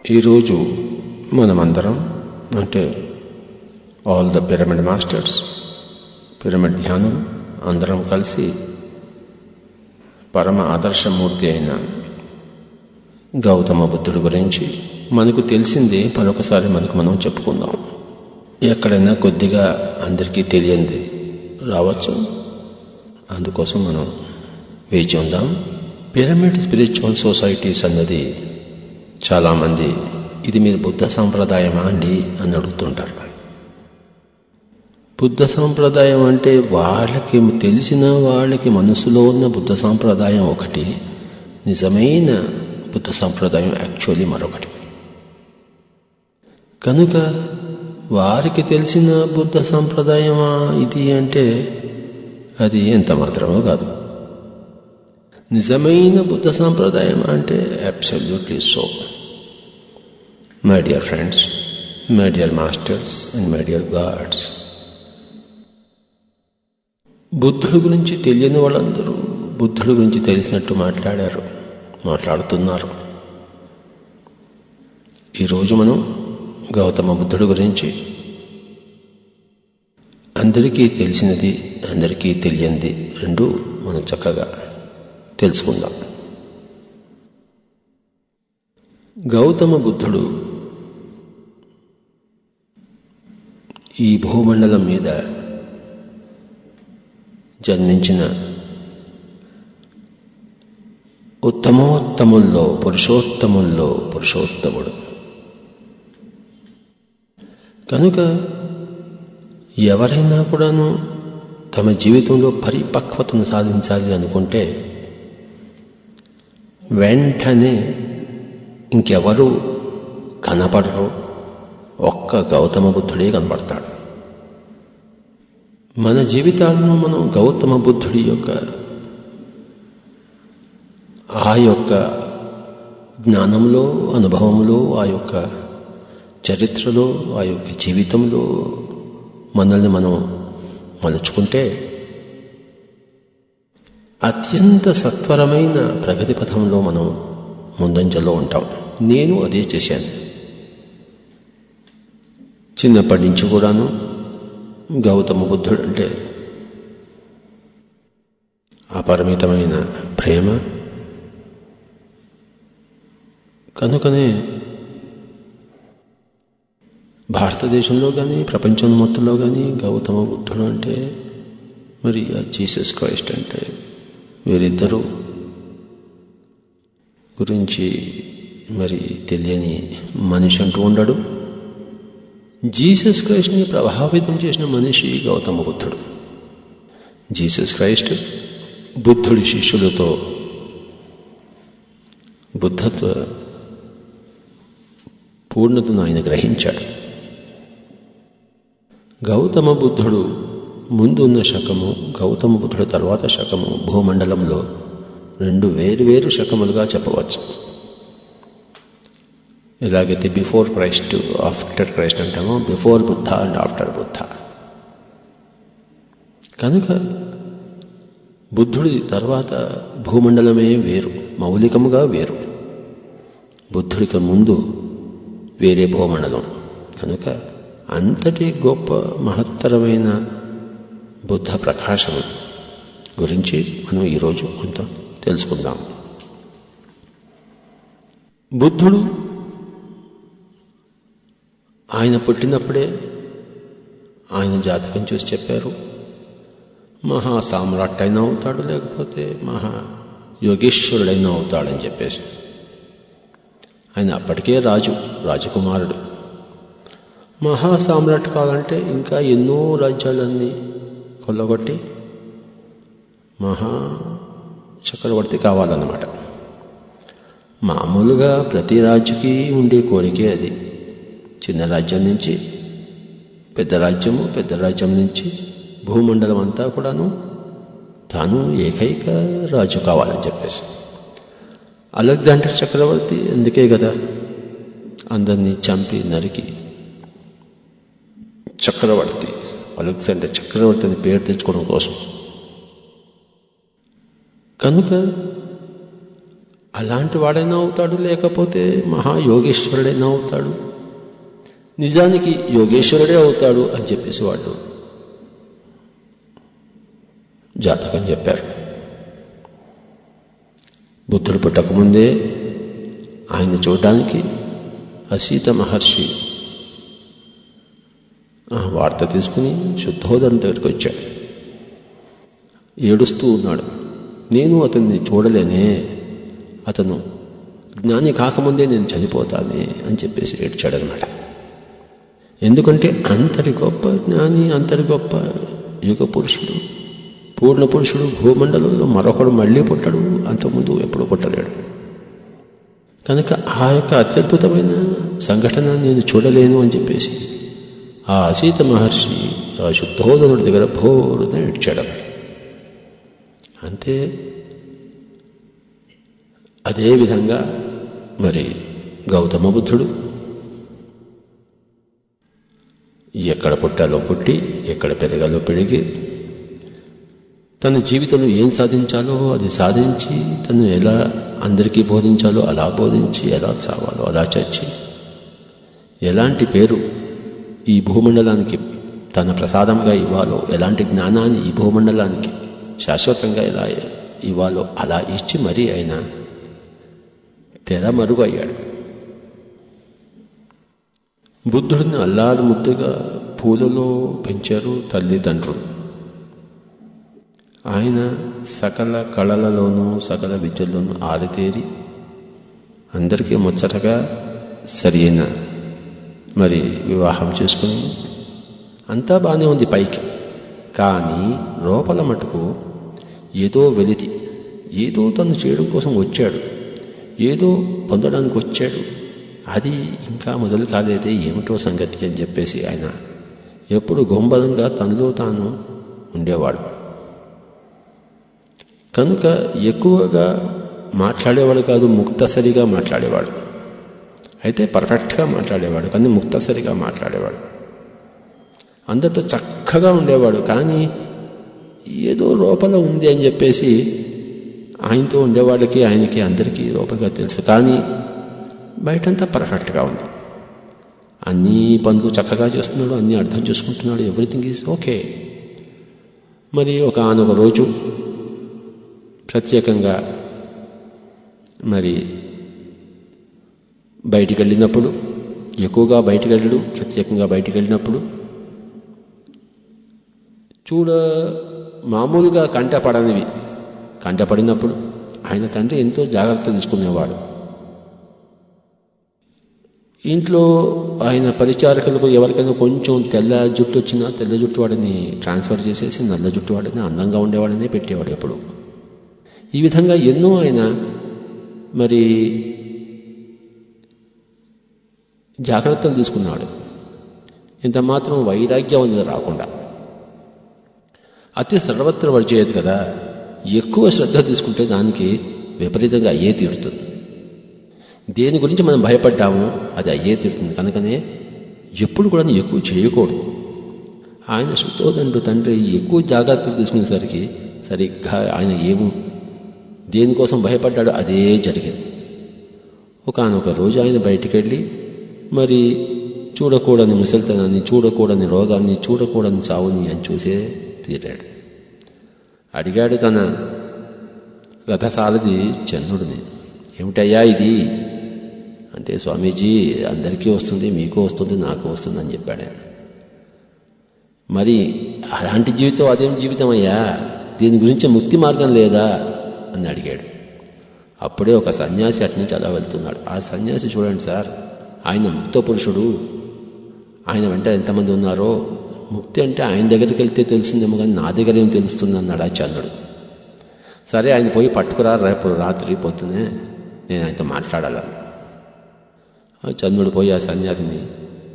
ఈరోజు మనమందరం అంటే all the pyramid masters, pyramid ధ్యానులు అందరం కలిసి పరమ ఆదర్శమూర్తి అయిన గౌతమ బుద్ధుడి గురించి మనకు తెలిసిందే మరొకసారి మనం చెప్పుకుందాం. ఎక్కడైనా కొద్దిగా అందరికీ తెలియంది రావచ్చు, అందుకోసం మనం వేచి ఉందాం. పిరమిడ్ స్పిరిచువల్ సొసైటీస్ అన్నది చాలామంది ఇది మీరు బుద్ధ సాంప్రదాయమా అండి అని అడుగుతుంటారు. బుద్ధ సాంప్రదాయం అంటే వాళ్ళకి తెలిసిన వాళ్ళకి మనసులో ఉన్న బుద్ధ సాంప్రదాయం ఒకటి, నిజమైన బుద్ధ సాంప్రదాయం యాక్చువల్లీ మరొకటి. కనుక వారికి తెలిసిన బుద్ధ సాంప్రదాయమా ఇది అంటే అది ఎంత మాత్రమో కాదు. నిజమైన బుద్ధ సాంప్రదాయం అంటే absolutely so. My dear friends, my dear masters and my dear God's, బుద్ధుడి గురించి తెలియని వాళ్ళందరూ బుద్ధుడి గురించి తెలిసినట్టు మాట్లాడుతున్నారు. ఈరోజు మనం గౌతమ బుద్ధుడి గురించి అందరికీ తెలిసినది, అందరికీ తెలియంది రెండు మనం చక్కగా తెలుసుకుందాం. గౌతమ బుద్ధుడు ఈ భూమండలం మీద జన్మించిన ఉత్తమోత్తముల్లో పురుషోత్తముడు. కనుక ఎవరైనా కూడాను తమ జీవితంలో పరిపక్వతను సాధించాలి అనుకుంటే వెంటనే ఇంకెవరు కనపడరు, ఒక్క గౌతమ బుద్ధుడే కనపడతాడు. మన జీవితాలను మనం గౌతమ బుద్ధుడి ఆ యొక్క జ్ఞానంలో, అనుభవంలో, ఆ యొక్క చరిత్రలో, ఆ యొక్క జీవితంలో మనల్ని మనం మలుచుకుంటే అత్యంత సత్వరమైన ప్రగతి పథంలో మనం ముందంజలో ఉంటాం. నేను అదే చేశాను. చిన్నప్పటి నుంచి కూడాను గౌతమ బుద్ధుడు అంటే అపరిమితమైన ప్రేమ. కనుకనే భారతదేశంలో కానీ ప్రపంచం మొత్తంలో కానీ గౌతమ బుద్ధుడు అంటే మరి జీసస్ క్రైస్ట్ అంటే వీరిద్దరూ గురించి మరి తెలియని మనిషి అంటూ ఉండడు. జీసస్ క్రైస్ట్ని ప్రభావితం చేసిన మనిషి గౌతమ బుద్ధుడు. జీసస్ క్రైస్ట్ బుద్ధుడి శిష్యులతో బుద్ధత్వ పూర్ణతను ఆయన గ్రహించాడు. గౌతమ బుద్ధుడు ముందు ఉన్న శకము, గౌతమ బుద్ధుడు తర్వాత శకము భూమండలంలో రెండు వేరు శకములుగా చెప్పవచ్చు. ఎలాగైతే బిఫోర్ క్రైస్ట్, ఆఫ్టర్ క్రైస్ట్ అంటామో, before Buddha and after Buddha. కనుక బుద్ధుడి తర్వాత భూమండలమే వేరు, మౌలికముగా వేరు. బుద్ధుడికి ముందు వేరే భూమండలం. కనుక అంతటి గొప్ప మహత్తరమైన బుద్ధ ప్రకాశం గురించి మనం ఈరోజు కొంత తెలుసుకుందాం. బుద్ధుడు ఆయన పుట్టినప్పుడే ఆయన జాతకం చూసి చెప్పారు, మహా సామ్రాట్ అయినా అవుతాడు, లేకపోతే మహా యోగేశ్వరుడైనా అవుతాడని చెప్పేసి. ఆయన అప్పటికే రాజకుమారుడు. మహా సామ్రాట్ కావాలంటే ఇంకా ఎన్నో రాజ్యాలన్నీ కొల్లగొట్టి మహా చక్రవర్తి కావాలన్నమాట. మామూలుగా ప్రతి రాజుకి ఉండే కోరికే అది. చిన్న రాజ్యం నుంచి పెద్ద రాజ్యము, పెద్ద రాజ్యం నుంచి భూమండలం అంతా కూడాను తాను ఏకైక రాజు కావాలని చెప్పేసి. అలెగ్జాండర్ చక్రవర్తి అందుకే కదా అందరినీ చంపి నరికి చక్రవర్తి, అలెగ్జాండర్ చక్రవర్తి అని పేరు తెచ్చుకోవడం కోసం. కనుక అలాంటి వాడైనా అవుతాడు, లేకపోతే మహాయోగేశ్వరుడైనా అవుతాడు. నిజానికి యోగేశ్వరుడే అవుతాడు అని చెప్పేసి వాళ్ళు జాతకం చెప్పారు. బుద్ధుడు పుట్టకముందే ఆయన చూడడానికి అసీత మహర్షి వార్త తీసుకుని శుద్ధోదన దగ్గరికి వచ్చాడు. ఏడుస్తూ ఉన్నాడు. నేను అతన్ని చూడలేనే, అతను జ్ఞాని కాకముందే నేను చనిపోతానే అని చెప్పేసి ఏడ్చాడనమాట. ఎందుకంటే అంతటి గొప్ప జ్ఞాని, అంతటి గొప్ప యుగ పురుషుడు, పూర్ణ పురుషుడు భూమండలంలో మరొకడు మళ్ళీ పుట్టడు, అంతకుముందు ఎప్పుడు పుట్టలేడు. కనుక ఆ యొక్క అత్యద్భుతమైన సంఘటన నేను చూడలేను అని చెప్పేసి ఆ అసీత మహర్షి ఆ శుద్ధోదనుడి దగ్గర భోరున ఏడ్చాడు. అంతే. అదేవిధంగా మరి గౌతమ బుద్ధుడు ఎక్కడ పుట్టాలో పుట్టి, ఎక్కడ పెరగాలో పెరిగి, తన జీవితంలో ఏం సాధించాలో అది సాధించి, తను ఎలా అందరికీ బోధించాలో అలా బోధించి, ఎలా చావాలో అలా చచ్చి, ఎలాంటి పేరు ఈ భూమండలానికి తన ప్రసాదంగా ఇవ్వాలో, ఎలాంటి జ్ఞానాన్ని ఈ భూమండలానికి శాశ్వతంగా ఎలా ఇవ్వాలో అలా ఇచ్చి మరీ ఆయన తెరమరుగు అయ్యాడు. బుద్ధుడిని అల్లారు ముద్దుగా పూలలో పెంచారు తల్లిదండ్రులు. ఆయన సకల కళలలోనూ సకల విద్యల్లోనూ ఆరితేరి అందరికీ ముచ్చటగా సరైన మరి వివాహం చేసుకుని అంతా బాగానే ఉంది పైకి. కానీ లోపల మటుకు ఏదో వెలితి, ఏదో తను చేయడం కోసం వచ్చాడు, ఏదో పొందడానికి వచ్చాడు, అది ఇంకా మొదలు కాలేదే, ఏమిటో సంగతి అని చెప్పేసి ఆయన ఎప్పుడు గొంబలంగా తనలో తాను ఉండేవాడు. కనుక ఎక్కువగా మాట్లాడేవాడు కాదు, ముక్తసరిగా మాట్లాడేవాడు. అయితే పర్ఫెక్ట్గా మాట్లాడేవాడు, కానీ ముక్తసరిగా మాట్లాడేవాడు. అందరితో చక్కగా ఉండేవాడు, కానీ ఏదో లోపల ఉంది అని చెప్పేసి ఆయనతో ఉండేవాళ్ళకి ఆయనకి అందరికీ లోపలగా తెలుసు. కానీ బయటంతా పర్ఫెక్ట్గా ఉంది. అన్ని పనులు చక్కగా చేస్తున్నాడు, అన్నీ అర్థం చేసుకుంటున్నాడు, ఎవ్రీథింగ్ ఈజ్ ఓకే. మరి ఒకనొక రోజు ప్రత్యేకంగా మరి బయటికి వెళ్ళినప్పుడు, ఎక్కువగా బయటికి వెళ్ళడు, ప్రత్యేకంగా బయటికి వెళ్ళినప్పుడు మామూలుగా కంటపడినప్పుడు ఆయన తండ్రి ఎంతో జాగ్రత్త తీసుకునేవాడు. ఇంట్లో ఆయన పరిచారకులకు ఎవరికైనా కొంచెం తెల్ల జుట్టు వచ్చినా తెల్ల జుట్టు వాడిని ట్రాన్స్ఫర్ చేసేసి నల్ల జుట్టు వాడిని, అందంగా ఉండేవాడినే పెట్టేవాడు ఎప్పుడు. ఈ విధంగా ఎన్నో ఆయన మరి జాగ్రత్తలు తీసుకున్నాడు. ఇంత మాత్రం వైరాగ్యం అనేది రాకుండా. అతి సర్వత్ర వర్జేయదు కదా, ఎక్కువ శ్రద్ధ తీసుకుంటే దానికి విపరీతంగా అయ్యే తీరుతుంది. దేని గురించి మనం భయపడ్డామో అది అయ్యే తీరుతుంది. కనుకనే ఎప్పుడు కూడా ఎక్కువ చేయకూడదు. ఆయన శుద్ధోదండు తండ్రి ఎక్కువ జాగ్రత్తలు తీసుకునేసరికి సరిగ్గా ఆయన దేనికోసం భయపడ్డాడో అదే జరిగింది. ఒకానొక రోజు ఆయన బయటికి వెళ్ళి మరి చూడకూడని ముసలితనాన్ని, చూడకూడని రోగాన్ని, చూడకూడని చావుని అని చూసే తీరాడు. అడిగాడు తన రథసారథి చంద్రుడిని, ఏమిటయ్యా ఇది అంటే, స్వామీజీ అందరికీ వస్తుంది, మీకు వస్తుంది, నాకు వస్తుంది అని చెప్పాడు ఆయన. మరి అలాంటి జీవితం అదేం జీవితం అయ్యా, దీని గురించి ముక్తి మార్గం లేదా అని అడిగాడు. అప్పుడే ఒక సన్యాసి అటు నుంచి అలా వెళ్తున్నాడు. ఆ సన్యాసి చూడండి సార్, ఆయన ముక్త పురుషుడు, ఆయన వెంట ఎంతమంది ఉన్నారో, ముక్తి అంటే ఆయన దగ్గరికి వెళ్తే తెలుస్తుందేమో కానీ నా దగ్గర ఏం తెలుస్తుంది అన్నాడు ఆ చంద్రుడు. సరే ఆయన పోయి పట్టుకురా, రేపు రాత్రి పొద్దునే నేను ఆయనతో మాట్లాడాలని. ఆ చంద్రుడు పోయి ఆ సన్యాసిని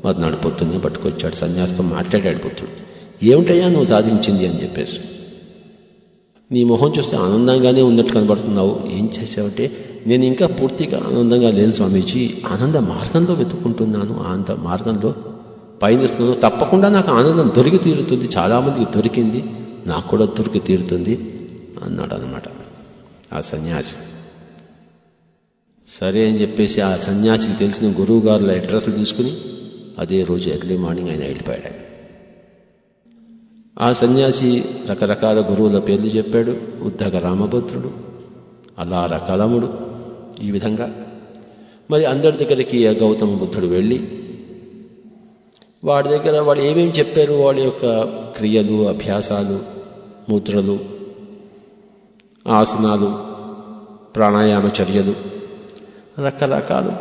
మర్నాడు పొద్దున్నే పట్టుకొచ్చాడు. సన్యాసితో మాట్లాడాడు బుద్ధుడు. ఏమిటయ్యా నువ్వు సాధించింది అని చెప్పేసి, నీ మొహం చూస్తే ఆనందంగానే ఉన్నట్టు కనబడుతున్నావు, ఏం చేసావంటే, నేను ఇంకా పూర్తిగా ఆనందంగా లేను స్వామీజీ, ఆనంద మార్గంలో వెతుక్కుంటున్నాను, ఆనంద మార్గంలో పయనిస్తున్నాను, తప్పకుండా నాకు ఆనందం దొరికి తీరుతుంది, చాలామందికి దొరికింది, నాకు కూడా దొరికి తీరుతుంది అన్నాడు అన్నమాట ఆ సన్యాసి. సరే అని చెప్పేసి ఆ సన్యాసికి తెలిసిన గురువు గారుల అడ్రస్లు తీసుకుని అదే రోజు ఎర్లీ మార్నింగ్ ఆయన వెళ్ళిపోయాడు. ఆ సన్యాసి రకరకాల గురువుల పేర్లు చెప్పాడు. ఉద్దక రామభద్రుడు, అలార కలముడు, ఈ విధంగా మరి అందరి దగ్గరికి గౌతమ బుద్ధుడు వెళ్ళి వాడి దగ్గర వాళ్ళు ఏమేమి చెప్పారు, వాళ్ళ యొక్క క్రియలు, అభ్యాసాలు, ముద్రలు, ఆసనాలు, ప్రాణాయామ చర్యలు, రకరకాలు,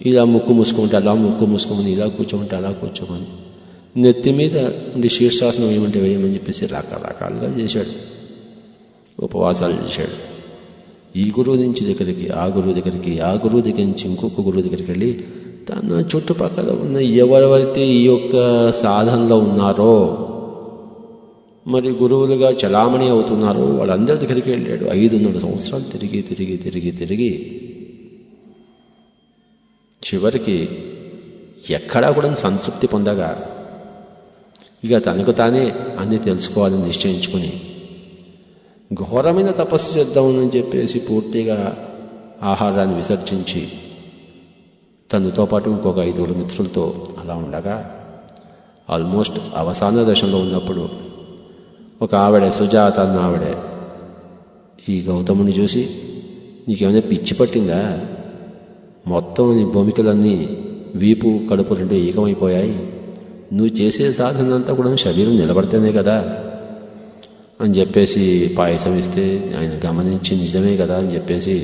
ఇలా ముక్కు మూసుకుంటే అలా ముక్కు మూసుకోమని, ఇలా కూర్చోమంటే అలా కూర్చోమని, నెత్తి మీద ఉండి శీర్షాసనం ఏమంటే వేయమని చెప్పేసి రకరకాలుగా చేశాడు. ఉపవాసాలు చేశాడు. ఈ గురువు నుంచి దగ్గరికి ఆ గురువు దగ్గరికి, ఆ గురువు దగ్గర నుంచి ఇంకొక గురువు దగ్గరికి వెళ్ళి తన చుట్టుపక్కల ఉన్న ఎవరెవరైతే ఈ యొక్క సాధనలో ఉన్నారో, మరి గురువులుగా చలామణి అవుతున్నారో వాళ్ళందరి దగ్గరికి వెళ్ళాడు. 500 సంవత్సరాలు తిరిగి తిరిగి తిరిగి తిరిగి చివరికి ఎక్కడా కూడా సంతృప్తి పొందగా ఇక తనకు తానే అన్నీ తెలుసుకోవాలని నిశ్చయించుకుని ఘోరమైన తపస్సు చేద్దామని చెప్పేసి పూర్తిగా ఆహారాన్ని విసర్జించి తనతో పాటు ఇంకొక 5 మిత్రులతో అలా ఉండగా ఆల్మోస్ట్ అవసాన దశలో ఉన్నప్పుడు ఒక ఆవిడ, సుజాత అన్న ఆవిడ, ఈ గౌతముని చూసి నీకేమైనా పిచ్చి పట్టిందా, మొత్తం నీ భూమికలన్నీ వీపు కడుపు 2 ఏకమైపోయాయి, నువ్వు చేసే సాధన అంతా కూడా శరీరం నిలబడితేనే కదా అని చెప్పేసి పాయసం ఇస్తే ఆయన గమనించి నిజమే కదా అని చెప్పేసి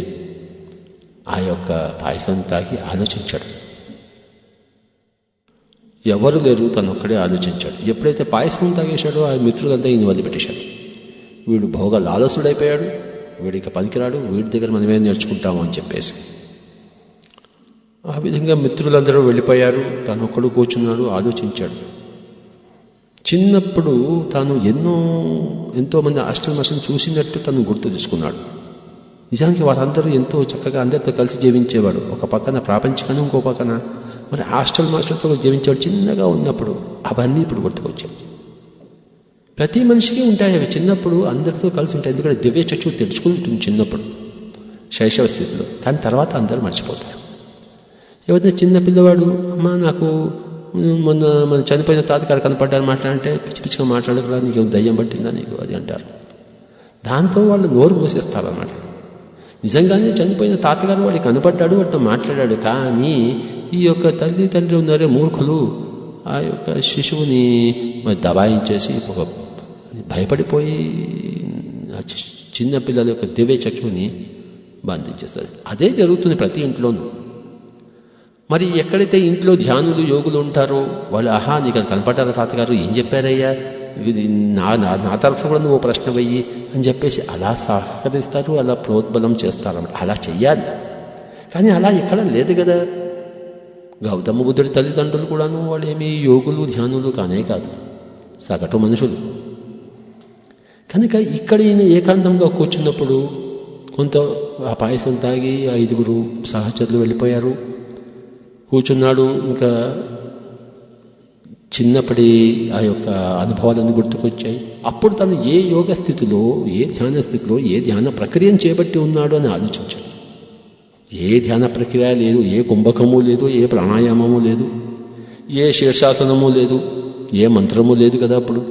ఆ యొక్క పాయసం తాగి ఆలోచించాడు. ఎవరు లేరు, తనొక్కడే ఆలోచించాడు. ఎప్పుడైతే పాయసం తాగేశాడో ఆ మిత్రులంతా ఈయన వదిలిపెట్టేశాడు. వీడు భోగ లాలసుడైపోయాడు, వీడికి పనికిరాడు, వీడి దగ్గర మనమే నేర్చుకుంటాము అని చెప్పేసి ఆ విధంగా మిత్రులందరూ వెళ్ళిపోయారు. తనొక్కడు కూర్చున్నాడు, ఆలోచించాడు. చిన్నప్పుడు తాను ఎంతోమంది అష్టమశం చూసినట్టు తను గుర్తు తీసుకున్నాడు. నిజానికి వారందరూ ఎంతో చక్కగా అందరితో కలిసి జీవించేవాడు. ఒక పక్కన ప్రాపంచికను, ఇంకో పక్కన మరి హాస్టల్ మాస్టర్తో జీవించేవాడు. చిన్నగా ఉన్నప్పుడు అవన్నీ ఇప్పుడు గుర్తుకొచ్చాయి. ప్రతి మనిషికి ఉంటాయి అవి. చిన్నప్పుడు అందరితో కలిసి ఉంటాయి. ఎందుకంటే దివ్య చక్షు తెలుసుకుంటుంది చిన్నప్పుడు శైశవ స్థితిలో. కానీ తర్వాత అందరూ మర్చిపోతారు. ఎవరైనా చిన్న పిల్లవాడు, అమ్మ నాకు మన చనిపోయిన తాతగారు కనపడ్డారు మాట్లాడంటే పిచ్చి పిచ్చిగా మాట్లాడకుండా నీకు దయ్యం పట్టిందా నీకు అది అంటారు. దాంతో వాళ్ళు నోరు మూసేస్తారన్నమాట. నిజంగానే చనిపోయిన తాతగారు వాడికి కనపడ్డాడు, వాడితో మాట్లాడాడు. కానీ ఈ యొక్క తల్లి తండ్రి ఉన్నారే మూర్ఖులు, ఆ యొక్క శిశువుని మరి దబాయించేసి ఒక భయపడిపోయి ఆ చిన్న పిల్లల యొక్క దివ్య చక్షుని బంధించేస్తారు. అదే జరుగుతుంది ప్రతి ఇంట్లోనూ. మరి ఎక్కడైతే ఇంట్లో ధ్యానులు, యోగులు ఉంటారో వాళ్ళు, ఆహా నీకు కనపడ్డారా తాతగారు, ఏం చెప్పారయ్యా, నా తరఫున కూడా నువ్వు ప్రశ్న వెయ్యి అని చెప్పేసి అలా సహకరిస్తారు, అలా ప్రోద్బలం చేస్తారు. అలా చెయ్యాలి. కానీ అలా ఎక్కడ లేదు కదా. గౌతమ బుద్ధుడి తల్లిదండ్రులు కూడాను వాళ్ళు ఏమీ యోగులు, ధ్యానులు కానే కాదు, సగటు మనుషులు. కనుక ఇక్కడ ఈయన ఏకాంతంగా కూర్చున్నప్పుడు కొంత ఆ పాయసం తాగి 5 సహచరులు వెళ్ళిపోయారు. కూర్చున్నాడు. ఇంకా చిన్నప్పటి ఆ యొక్క అనుభవాలన్నీ గుర్తుకొచ్చాయి. అప్పుడు తను ఏ యోగ స్థితిలో, ఏ ధ్యాన స్థితిలో, ఏ ధ్యాన ప్రక్రియను చేపట్టి ఉన్నాడు అని ఆలోచించాడు. ఏ ధ్యాన ప్రక్రియ లేదు, ఏ కుంభకము లేదు, ఏ ప్రాణాయామము లేదు, ఏ శీర్షాసనము లేదు, ఏ మంత్రము లేదు కదా అప్పుడు.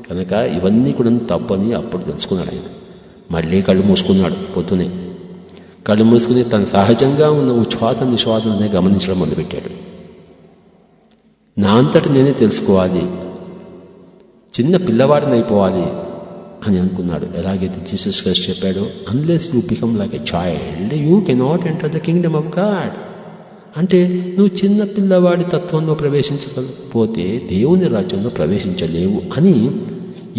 కనుక ఇవన్నీ కూడా తప్పని అప్పుడు తెలుసుకున్నాడు ఆయన. మళ్ళీ కళ్ళు మూసుకున్నాడు. పొద్దునే కళ్ళు మూసుకుని తన సహజంగా ఉన్న ఉచ్ఛ్వాస నిశ్వాసనే గమనించడం మొదలుపెట్టాడు. నా అంతటి నేనే తెలుసుకోవాలి, చిన్న పిల్లవాడిని అయిపోవాలి అని అనుకున్నాడు. ఎలాగైతే జీసస్ క్రైస్ట్ చెప్పాడో, unless you become like a child you cannot enter the Kingdom of God. అంటే నువ్వు చిన్న పిల్లవాడి తత్వంలో ప్రవేశించకపోతే దేవుని రాజ్యంలో ప్రవేశించలేవు అని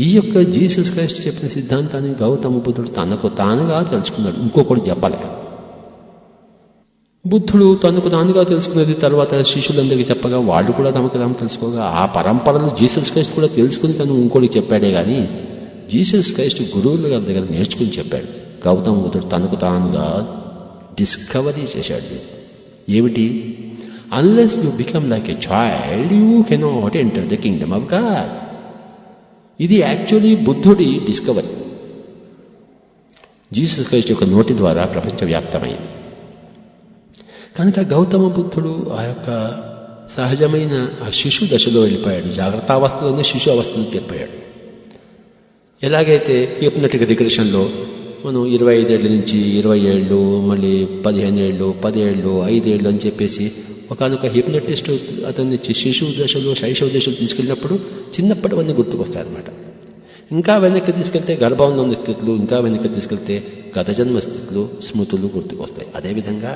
ఈ యొక్క జీసస్ క్రైస్ట్ చెప్పిన సిద్ధాంతాన్ని గౌతమ బుద్ధుడు తనకు తానుగా తెలుసుకున్నాడు. ఇంకొకటి చెప్పలే. బుద్ధుడు తనకు తానుగా తెలుసుకున్నది తర్వాత శిష్యులందరికీ చెప్పగా వాళ్ళు కూడా తమకు తాము తెలుసుకోగా ఆ పరంపరలో జీసస్ క్రైస్ట్ కూడా తెలుసుకుని తను ఇంకోటికి చెప్పాడే కానీ జీసస్ క్రైస్ట్ గురువుల గారి దగ్గర నేర్చుకుని చెప్పాడు. గౌతమ బుద్ధుడు తనకు తానుగా డిస్కవరీ చేశాడు. ఏమిటి? Unless you become like a child you cannot enter the Kingdom of God. ఇది యాక్చువల్లీ బుద్ధుడి డిస్కవరీ జీసస్ క్రైస్ట్ యొక్క నోటి ద్వారా ప్రపంచవ్యాప్తమైంది. కనుక గౌతమ బుద్ధుడు ఆ యొక్క సహజమైన ఆ శిశు దశలో వెళ్ళిపోయాడు. జాగ్రత్తావస్థలోనే శిశు అవస్థలో చేరిపోయాడు. ఎలాగైతే హిప్నటిక్ రిగ్రెషన్లో మనం 25 ఏళ్ళ నుంచి 20 ఏళ్ళు, మళ్ళీ 15 ఏళ్ళు, 10 ఏళ్ళు, 5 ఏళ్ళు అని చెప్పేసి ఒకనొక హిప్నటిస్ట్ అతన్ని శిశువు దశలో, శైశవ దశలో తీసుకెళ్ళినప్పుడు చిన్నప్పటివన్నీ గుర్తుకొస్తాయి అన్నమాట. ఇంకా వెనక్కి తీసుకెళ్తే గర్భంలో ఉన్న స్థితులు, ఇంకా వెనక్కి తీసుకెళ్తే గత జన్మ స్థితులు, స్మృతులు గుర్తుకొస్తాయి. అదేవిధంగా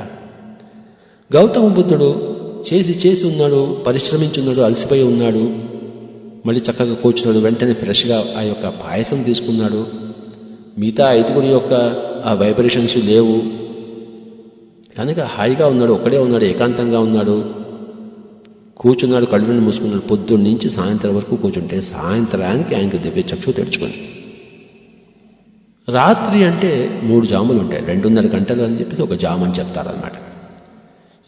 గౌతమ బుద్ధుడు చేసి ఉన్నాడు, పరిశ్రమించున్నాడు, అలసిపోయి ఉన్నాడు, మళ్ళీ చక్కగా కూర్చున్నాడు. వెంటనే ఫ్రెష్గా ఆ యొక్క పాయసం తీసుకున్నాడు. మిగతా 5 యొక్క ఆ వైబ్రేషన్స్ లేవు కనుక హాయిగా ఉన్నాడు, ఒక్కడే ఉన్నాడు, ఏకాంతంగా ఉన్నాడు, కూర్చున్నాడు, కళ్ళు మూసుకున్నాడు. పొద్దున్న నుంచి సాయంత్రం వరకు కూర్చుంటే సాయంత్రానికి ఆయనకు దివ్య చక్షు తెరుచుకుంది. రాత్రి అంటే 3 జాములు ఉంటాయి, 2.5 గంటలు అని చెప్పేసి ఒక జాము అని చెప్తారనమాట.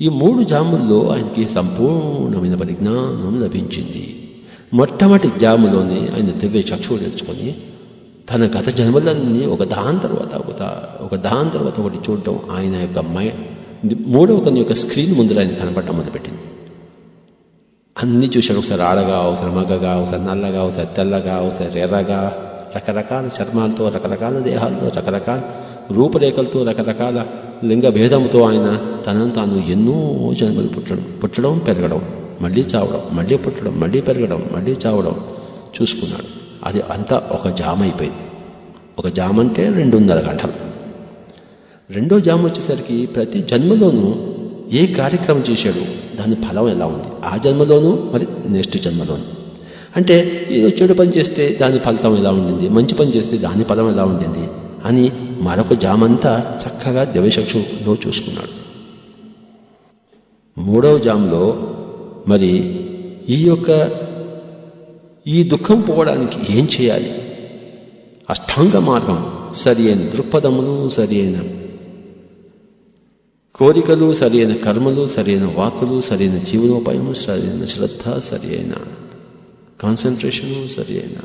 ఈ 3 జాముల్లో ఆయనకి సంపూర్ణమైన పరిజ్ఞానం లభించింది. మొట్టమొదటి జాములోనే ఆయన దివ్య చక్షువు తెరుచుకొని తన గత జన్మలన్నీ ఒక దాని తర్వాత ఒకటి చూడటం, ఆయన యొక్క మూడవ కన్ను యొక్క స్క్రీన్ ముందర ఆయన కనపడటం మొదలుపెట్టింది. అన్నీ చూశాడు. ఒకసారి ఆడగా, ఒకసారి మగ్గగా, ఒకసారి నల్లగా, ఒకసారి తెల్లగా, ఒకసారి ఎర్రగా, రకరకాల చర్మాలతో, రకరకాల దేహాలతో, రకరకాల రూపురేఖలతో, రకరకాల లింగ భేదంతో ఆయన తనను తాను ఎన్నో జన్మలు పుట్టడం పెరగడం, మళ్ళీ చావడం, మళ్ళీ పుట్టడం, మళ్ళీ పెరగడం, మళ్ళీ చావడం చూసుకున్నాడు. అది అంతా ఒక జామ అయిపోయింది. ఒక జామ అంటే 2.5 గంటలు. రెండో జామ వచ్చేసరికి ప్రతి జన్మలోనూ ఏ కార్యక్రమం చేశాడు దాని ఫలం ఎలా ఉంది, ఆ జన్మలోనూ మరి నెక్స్ట్ జన్మలోనూ. అంటే ఏదో చెడు పని చేస్తే దాని ఫలితం ఎలా ఉండింది, మంచి పని చేస్తే దాని ఫలం ఎలా ఉండింది అని మరొక జామంతా చక్కగా దివ్యచక్షులో చూసుకున్నాడు. మూడవ జాములో మరి ఈ దుఃఖం పోవడానికి ఏం చేయాలి, అష్టాంగ మార్గం, సరి అయిన దృక్పథములు, సరి అయిన కోరికలు, సరి అయిన కర్మలు, సరి అయిన వాక్కులు, సరి అయిన జీవనోపాయము, సరి అయిన శ్రద్ధ, సరి అయిన కాన్సన్ట్రేషను, సరి అయిన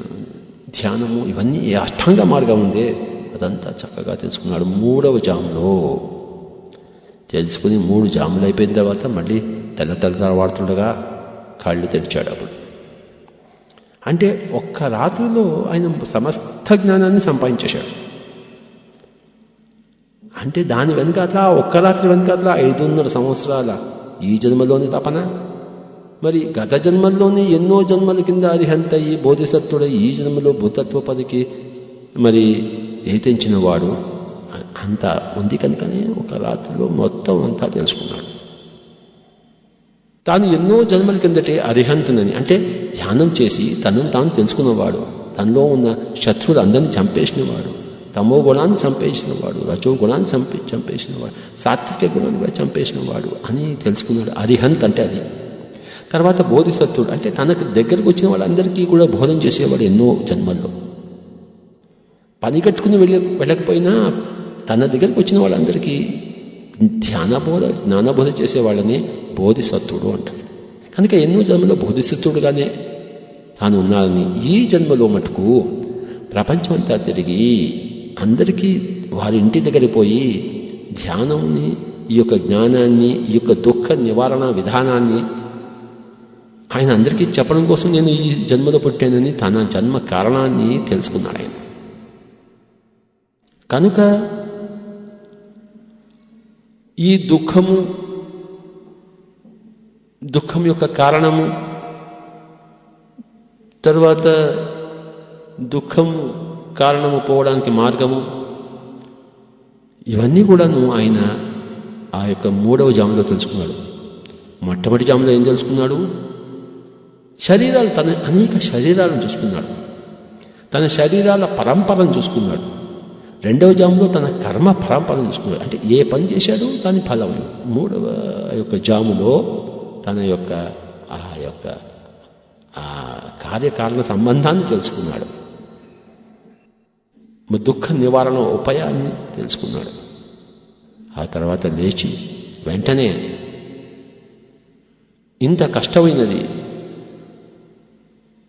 ధ్యానము, ఇవన్నీ ఏ అష్టాంగ మార్గం ఉందే అదంతా చక్కగా తెలుసుకున్నాడు. మూడవ జాములో తెలుసుకుని 3 జాములు అయిపోయిన తర్వాత మళ్ళీ తెల్లవాడుతుండగా కాళ్ళు తెరిచాడు. అప్పుడు అంటే ఒక్క రాత్రిలో ఆయన సమస్త జ్ఞానాన్ని సంపాదించేశాడు. అంటే దాని వెనకాల ఒక్క రాత్రి వెనకాల 5.5 సంవత్సరాల ఈ జన్మలోని తపన, మరి గత జన్మల్లోనే ఎన్నో జన్మల కింద అరిహంత ఈ బోధిసత్వుడై ఈ జన్మలో బుద్ధత్వ పదికి మరి ఏతించిన వాడు అంతా ఉంది. కనుకనే ఒక రాత్రిలో మొత్తం అంతా తెలుసుకున్నాడు. తాను ఎన్నో జన్మల కిందటే అరిహంతునని, అంటే ధ్యానం చేసి తనను తాను తెలుసుకున్నవాడు, తనలో ఉన్న శత్రువులు అందరినీ చంపేసినవాడు, తమో గుణాన్ని చంపేసినవాడు, రజో గుణాన్ని చంపేసినవాడు, సాత్విక గుణాన్ని కూడా చంపేసినవాడు అని తెలుసుకున్నాడు. అరిహంత్ అంటే అది. తర్వాత బోధిసత్వుడు అంటే తనకు దగ్గరకు వచ్చిన వాళ్ళందరికీ కూడా బోధన చేసేవాడు. ఎన్నో జన్మల్లో పని కట్టుకుని వెళ్ళకపోయినా తన దగ్గరకు వచ్చిన వాళ్ళందరికీ జ్ఞానబోధ చేసేవాళ్ళని బోధిసత్వుడు అంటారు. కనుక ఎన్నో జన్మలో బోధిసత్వుడుగానే తాను ఉన్నారని, ఈ జన్మలో మటుకు ప్రపంచమంతా తిరిగి అందరికీ వారి ఇంటి దగ్గరికి పోయి ధ్యానాన్ని, ఈ యొక్క జ్ఞానాన్ని, ఈ యొక్క దుఃఖ నివారణ విధానాన్ని ఆయన అందరికీ చెప్పడం కోసం నేను ఈ జన్మలో పుట్టానని తన జన్మ కారణాన్ని తెలుసుకున్నాడు ఆయన. కనుక ఈ దుఃఖం యొక్క కారణము, తర్వాత దుఃఖం కారణము పోవడానికి మార్గము, ఇవన్నీ కూడాను ఆయన ఆ యొక్క 3వ జాములో తెలుసుకున్నాడు. మొట్టమొదటి జాములో ఏం తెలుసుకున్నాడు? తన అనేక శరీరాలను చూసుకున్నాడు, తన శరీరాల పరంపరను చూసుకున్నాడు. 2వ జాములో తన కర్మ పరంపరను చూసుకున్నాడు, అంటే ఏ పని చేశాడో దాని ఫలం. 3వ యొక్క జాములో తన యొక్క ఆ కార్యకారణ సంబంధాన్ని తెలుసుకున్నాడు. దుఃఖ నివారణ ఉపాయాన్ని తెలుసుకున్నాడు. ఆ తర్వాత లేచి వెంటనే ఇంత కష్టమైనది,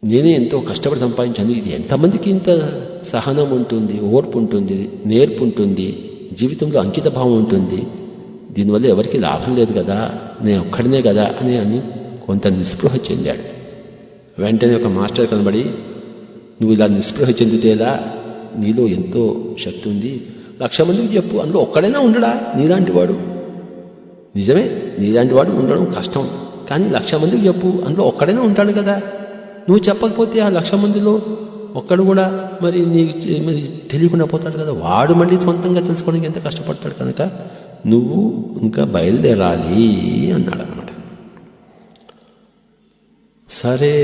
నేనే ఎంతో కష్టపడి సంపాదించాను, ఇది ఎంతమందికి ఇంత సహనం ఉంటుంది, ఓర్పు ఉంటుంది, నేర్పు ఉంటుంది, జీవితంలో అంకిత భావం ఉంటుంది, దీనివల్ల ఎవరికి లాభం లేదు కదా, నేను ఒక్కడినే కదా అని కొంత నిస్పృహ చెందాడు. వెంటనే ఒక మాస్టర్ కనబడి, నువ్వు ఇలా నిస్పృహ చెందితేలా, నీలో ఎంతో శక్తి ఉంది, 1,00,000 మందికి చెప్పు, అందులో ఒక్కడైనా ఉండడా నీలాంటి వాడు. నిజమే, నీలాంటి వాడు ఉండడం కష్టం, కానీ 1,00,000 మందికి చెప్పు, అందులో ఒక్కడైనా ఉంటాడు కదా. నువ్వు చెప్పకపోతే ఆ 1,00,000 మందిలో ఒక్కడు కూడా మరి నీకు మరి తెలియకుండా పోతాడు కదా, వాడు మళ్ళీ సొంతంగా తెలుసుకోవడానికి ఎంత కష్టపడతాడు, కనుక నువ్వు ఇంకా బయలుదేరాలి అన్నాడు అన్నమాట. సరే,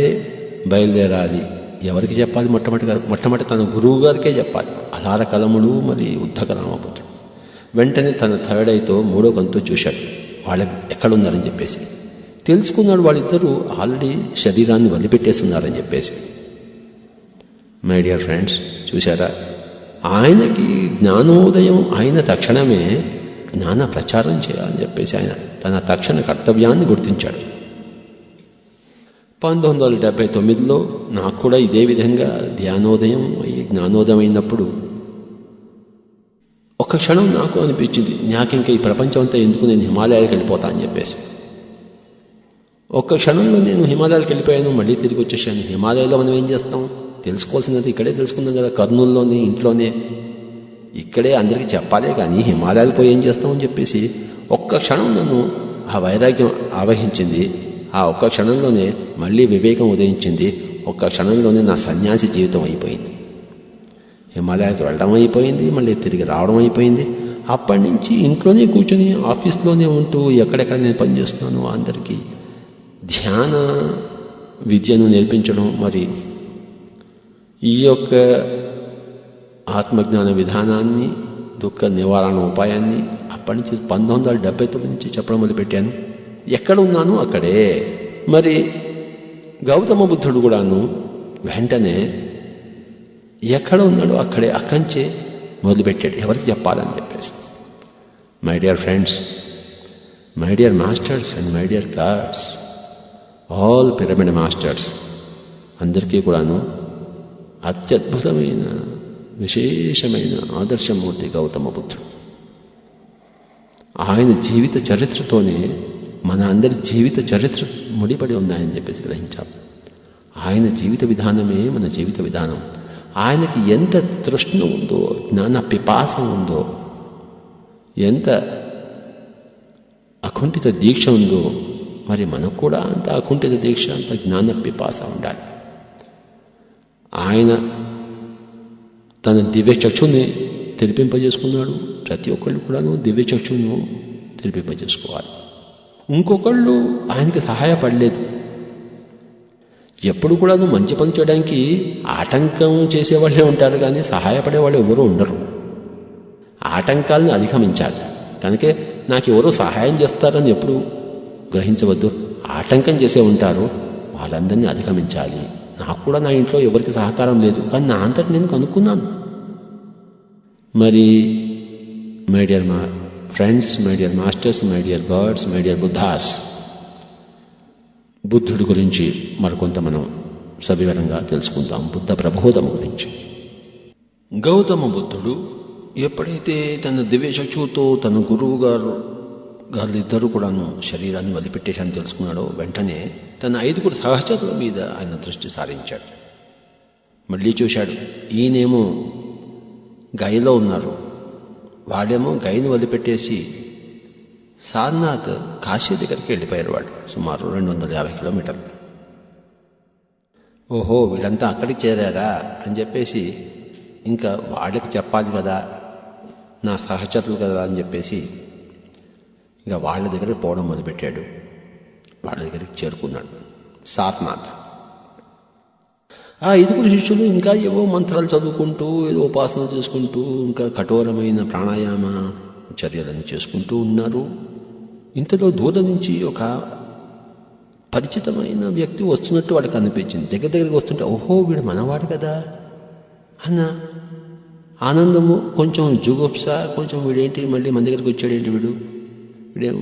బయలుదేరాలి. ఎవరికి చెప్పాలి? మొట్టమొదటి తన గురువు గారికే చెప్పాలి. అలార కలముడు మరి ఉద్ధక రామపుత్రుడు. వెంటనే తన థర్డ్ ఐతో 3వ కన్నుతో చూశాడు, వాళ్ళకి ఎక్కడున్నారని చెప్పేసి తెలుసుకున్నాడు. వాళ్ళిద్దరూ ఆల్రెడీ శరీరాన్ని వదిలిపెట్టేస్తున్నారని చెప్పేసి. మై డియర్ ఫ్రెండ్స్, చూశారా, ఆయనకి జ్ఞానోదయం అయిన తక్షణమే జ్ఞాన ప్రచారం చేయాలని చెప్పేసి ఆయన తన తక్షణ కర్తవ్యాన్ని గుర్తించాడు. 1979లో నాకు కూడా ఇదే విధంగా ధ్యానోదయం జ్ఞానోదయం అయినప్పుడు ఒక క్షణం నాకు అనిపించింది, నాకింక ఈ ప్రపంచం అంతా ఎందుకు, నేను హిమాలయాలకు వెళ్ళిపోతా అని చెప్పేసి. ఒక్క క్షణంలో నేను హిమాలయాలకు వెళ్ళిపోయాను, మళ్ళీ తిరిగి వచ్చేసాను. హిమాలయాలో మనం ఏం చేస్తాం? తెలుసుకోవాల్సినది ఇక్కడే తెలుసుకుందాం కదా, కర్నూలులోనే, ఇంట్లోనే, ఇక్కడే అందరికీ చెప్పాలే కానీ హిమాలయాలకు పోయి ఏం చేస్తామని చెప్పేసి ఒక్క క్షణం నన్ను ఆ వైరాగ్యం ఆవహించింది. ఆ ఒక్క క్షణంలోనే మళ్ళీ వివేకం ఉదయించింది. ఒక్క క్షణంలోనే నా సన్యాసి జీవితం అయిపోయింది. హిమాలయాలకు వెళ్ళడం అయిపోయింది, మళ్ళీ తిరిగి రావడం అయిపోయింది. అప్పటి నుంచి ఇంట్లోనే కూర్చొని ఆఫీస్లోనే ఉంటూ ఎక్కడెక్కడ నేను పనిచేస్తున్నాను అందరికీ ధ్యాన విద్యను నేర్పించడం, మరి ఈ యొక్క ఆత్మజ్ఞాన విధానాన్ని, దుఃఖ నివారణ ఉపాయాన్ని అప్పటి నుంచి 1979 నుంచి చెప్పడం మొదలుపెట్టాను. ఎక్కడ ఉన్నాను అక్కడే. మరి గౌతమ బుద్ధుడు కూడాను వెంటనే ఎక్కడ ఉన్నాడో అక్కడే, అక్కంచే మొదలుపెట్టాడు ఎవరికి చెప్పాలని చెప్పేసి. My dear friends, my dear masters and my dear God's, all pyramid masters అందరికీ కూడాను అత్యద్భుతమైన విశేషమైన ఆదర్శమూర్తి గౌతమ బుద్ధుడు. ఆయన జీవిత చరిత్రతోనే మన అందరి జీవిత చరిత్ర ముడిపడి ఉన్నాయని చెప్పేసి గ్రహించాం. ఆయన జీవిత విధానమే మన జీవిత విధానం. ఆయనకి ఎంత తృష్ణ ఉందో, జ్ఞాన పిపాస ఉందో, ఎంత అకుంఠిత దీక్ష ఉందో, మరి మనకు కూడా అంత అకుంఠిత దీక్ష, అంత జ్ఞాన పిపాస ఉండాలి. ఆయన తన దివ్య చక్షుని తెరిపింపజేసుకున్నాడు. ప్రతి ఒక్కళ్ళు కూడాను దివ్య చక్షును తెరిపింపజేసుకోవాలి. ఇంకొకళ్ళు ఆయనకి సహాయపడలేదు. ఎప్పుడు కూడాను మంచి పని చేయడానికి ఆటంకం చేసేవాళ్ళే ఉంటారు, కానీ సహాయపడేవాళ్ళు ఎవరూ ఉండరు. ఆటంకాలను అధిగమించాలి. కనుకే నాకు ఎవరో సహాయం చేస్తారని ఎప్పుడు గ్రహించవద్దు. ఆటంకం చేసే ఉంటారు, వాళ్ళందరినీ అధిగమించాలి. నాకు కూడా నా ఇంట్లో ఎవరికి సహకారం లేదు, కానీ నా అంతటి నేను కనుక్కున్నాను. మరి my dear friends, my dear masters, my dear God's, my dear Buddha's, బుద్ధుడి గురించి మరికొంత మనం సవివరంగా తెలుసుకుందాం. బుద్ధ ప్రబోధం గురించి. గౌతమ బుద్ధుడు ఎప్పుడైతే తన దివ్య చక్షువుతో తన గురువు గారిద్దరూ కూడాను శరీరాన్ని వదిలిపెట్టేశాన్ని తెలుసుకున్నాడో, వెంటనే తన 5 సహచరుల మీద ఆయన దృష్టి సారించాడు. మళ్ళీ చూశాడు, ఈయనేమో గయలో ఉన్నారు, వాడేమో గయని వదిలిపెట్టేసి సారనాథ్ కాశీ దగ్గరికి వెళ్ళిపోయారు. వాడు సుమారు 250 కిలోమీటర్లు. ఓహో, వీళ్ళంతా అక్కడికి చేరారా అని చెప్పేసి ఇంకా వాళ్ళకి చెప్పాలి కదా, నా సహచరులు కదా అని చెప్పేసి ఇంకా వాళ్ళ దగ్గరికి పోవడం మొదలుపెట్టాడు. వాళ్ళ దగ్గరికి చేరుకున్నాడు సారనాథ్. ఆ 5 శిష్యులు ఇంకా ఏవో మంత్రాలు చదువుకుంటూ, ఏదో ఉపాసన చేసుకుంటూ, ఇంకా కఠోరమైన ప్రాణాయామ చర్యలను చేసుకుంటూ ఉన్నారు. ఇంతలో దూరం నుంచి ఒక పరిచితమైన వ్యక్తి వస్తున్నట్టు వాడికి అనిపించింది. దగ్గరికి వస్తుంటే, ఓహో వీడు మనవాడు కదా అన్న ఆనందము, కొంచెం జుగుప్స, కొంచెం వీడేంటి మళ్ళీ మన దగ్గరికి వచ్చాడేంటి, వీడేం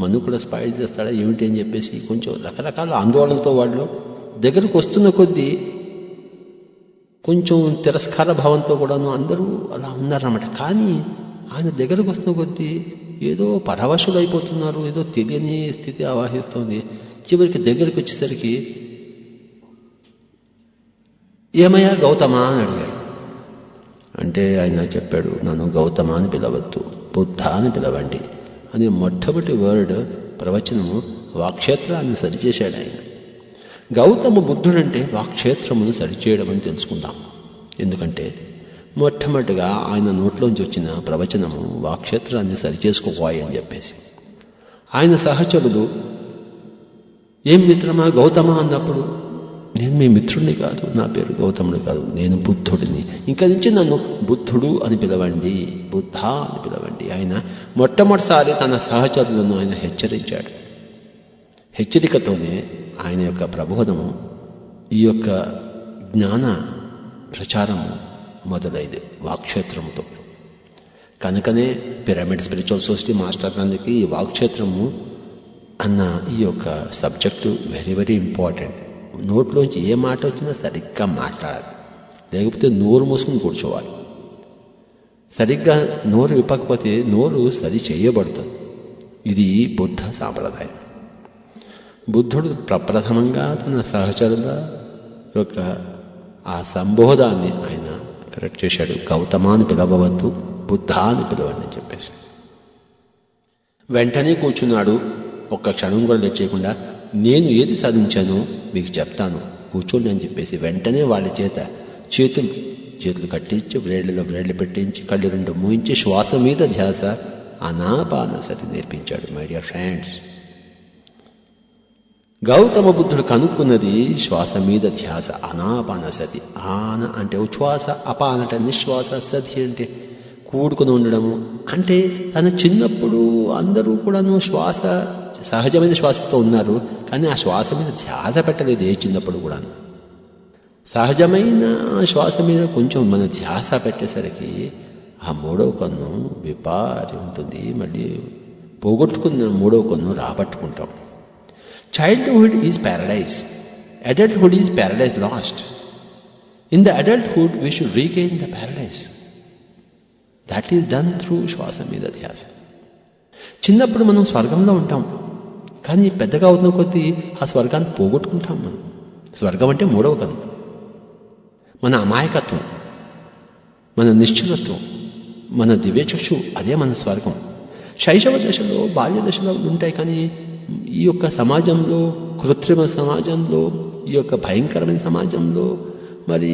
మను కూడా స్పాయిల్ చేస్తాడా ఏమిటి అని చెప్పేసి కొంచెం రకరకాల ఆందోళనతో వాళ్ళు దగ్గరకు వస్తున్న కొద్దీ కొంచెం తిరస్కార భావంతో కూడాను అందరూ అలా ఉన్నారన్నమాట. కానీ ఆయన దగ్గరకు వస్తున్న కొద్దీ ఏదో పరవశులైపోతున్నారు, ఏదో తెలియని స్థితి ఆవాహిస్తోంది. చివరికి దగ్గరికి వచ్చేసరికి, ఏమయ్యా గౌతమ అని అడిగాడు. అంటే ఆయన చెప్పాడు, నన్ను గౌతమ అని పిలవద్దు, బుద్ధ అని పిలవండి అని మొట్టమొదటి వర్డ్ ప్రవచనము వాక్క్షేత్రాన్ని సరిచేశాడు ఆయన. గౌతమ బుద్ధుడంటే వాక్క్షేత్రమును సరిచేయడం అని తెలుసుకుందాం. ఎందుకంటే మొట్టమొదటిగా ఆయన నోట్లోంచి వచ్చిన ప్రవచనము వాక్క్షేత్రాన్ని సరిచేసుకోవాలి అని చెప్పేసి. ఆయన సహచరులు, ఏం మిత్రమా గౌతమ అన్నప్పుడు, నేను మీ మిత్రుడిని కాదు, నా పేరు గౌతముడు కాదు, నేను బుద్ధుడిని, ఇంకా నుంచి నన్ను బుద్ధుడు అని పిలవండి, బుద్ధ అని పిలవండి. ఆయన మొట్టమొదటిసారి తన సహచరులను ఆయన హెచ్చరించాడు. హెచ్చరికతోనే ఆయన యొక్క ప్రబోధము, ఈ యొక్క జ్ఞాన ప్రచారము మొదలైంది వాక్క్షేత్రముతో. కనుకనే పిరమిడ్ స్పిరిచువల్ సొసైటీ మాస్టర్లందరికీ ఈ వాక్క్షేత్రము అన్న ఈ యొక్క సబ్జెక్టు వెరీ వెరీ ఇంపార్టెంట్. నోట్లోంచి ఏ మాట వచ్చినా సరిగ్గా మాట్లాడాలి, లేకపోతే నోరు మూసుకుని కూర్చోవాలి. సరిగ్గా నోరు విప్పకపోతే నోరు సరి చేయబడుతుంది. ఇది బుద్ధ సాంప్రదాయం. బుద్ధుడు ప్రప్రథమంగా తన సహచరుల యొక్క ఆ సంబోధాన్ని ఆయన కరెక్ట్ చేశాడు. గౌతమాన్ని పిలవవద్దు, బుద్ధ అని పిలవండి అని చెప్పేసి. వెంటనే కూర్చున్నాడు. ఒక్క క్షణం కూడా లేట్ చేయకుండా, నేను ఏది సాధించానో మీకు చెప్తాను, కూర్చోండి అని చెప్పేసి వెంటనే వాళ్ళ చేతులు కట్టించి బ్రేడ్లలో బ్రేడ్లు పెట్టించి కళ్ళు రెండు మూయించి శ్వాస మీద ధ్యాస అనాపానసతి నేర్పించాడు. మై డియర్ ఫ్రెండ్స్, గౌతమ బుద్ధుడు కనుక్కున్నది శ్వాస మీద ధ్యాస, అనాపానసతి. ఆన అంటే ఉచ్ఛ్వాస, అపాన అంటే నిశ్వాస, సతి అంటే కూడుకుని ఉండడము. అంటే తన చిన్నప్పుడు అందరూ కూడాను శ్వాస, సహజమైన శ్వాసతో ఉన్నారు, కానీ ఆ శ్వాస మీద ధ్యాస పెట్టలేదు ఏ చిన్నప్పుడు కూడా. సహజమైన శ్వాస మీద కొంచెం మన ధ్యాస పెట్టేసరికి ఆ మూడవ కన్ను విపారి ఉంటుంది, మళ్ళీ పోగొట్టుకున్న మూడవ కన్ను రాబట్టుకుంటాం. Childhood is paradise. Adulthood is paradise lost. In the adulthood, we should regain the paradise. That is done through శ్వాస మీద ధ్యాస. చిన్నప్పుడు మనం స్వర్గంలో ఉంటాం, కానీ పెద్దగా అవుతున్న కొద్దీ ఆ స్వర్గాన్ని పోగొట్టుకుంటాం మనం. స్వర్గం అంటే మూడవ కన్ను. మన అమాయకత్వం, మన నిశ్చలత్వం, మన దివ్యచక్షు, అదే మన స్వర్గం. శైశవ దశలో, బాల్య దశలో ఉంటాయి, కానీ ఈ యొక్క సమాజంలో, కృత్రిమ సమాజంలో, ఈ యొక్క భయంకరమైన సమాజంలో, మరి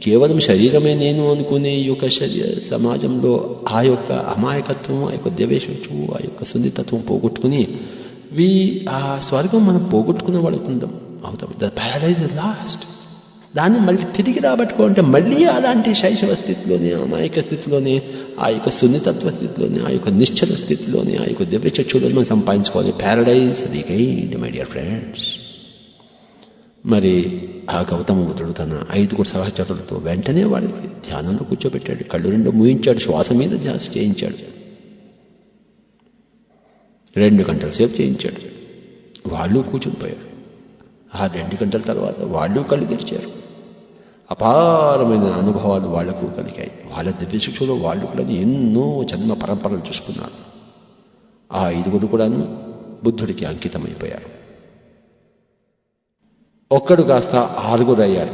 కేవలం శరీరమే నేను అనుకునే ఈ యొక్క సమాజంలో ఆ యొక్క అమాయకత్వం, ఆ యొక్క దివ్యచక్షు, ఆ యొక్క సున్నితత్వం పోగొట్టుకుని ఆ స్వర్గం మనం పోగొట్టుకునే వాడుకుందాం అవుతాం. The Paradise is last. దాన్ని మళ్ళీ తిరిగి రాబట్టుకోవాలంటే మళ్ళీ అలాంటి శైశవ స్థితిలోనే, అమాయక స్థితిలోనే, ఆ యొక్క సున్నితత్వ స్థితిలోనే, ఆ యొక్క నిశ్చల స్థితిలోనే, ఆ యొక్క దివ్యచక్షులను మనం సంపాదించుకోవాలి. Paradise regained my dear friends. మరి ఆ గౌతమ బుద్ధుడు తన 5 సహచరులతో వెంటనే వాడికి ధ్యానంలో కూర్చోబెట్టాడు. కళ్ళు రెండు మూయించాడు, శ్వాస మీద ధ్యాస చేయించాడు. 2 గంటల సేపు చేయించాడు. వాళ్ళు కూర్చునిపోయారు. ఆ 2 గంటల తర్వాత వాళ్ళు కళ్ళు తెరిచారు. అపారమైన అనుభవాలు వాళ్లకు కలిగాయి. వాళ్ళ దివ్యశిక్షలో వాళ్ళు కూడా ఎన్నో జన్మ పరంపరలు చూసుకున్నారు. ఆ 5 కూడాను బుద్ధుడికి అంకితమైపోయారు. ఒక్కడు కాస్త 6 అయ్యారు.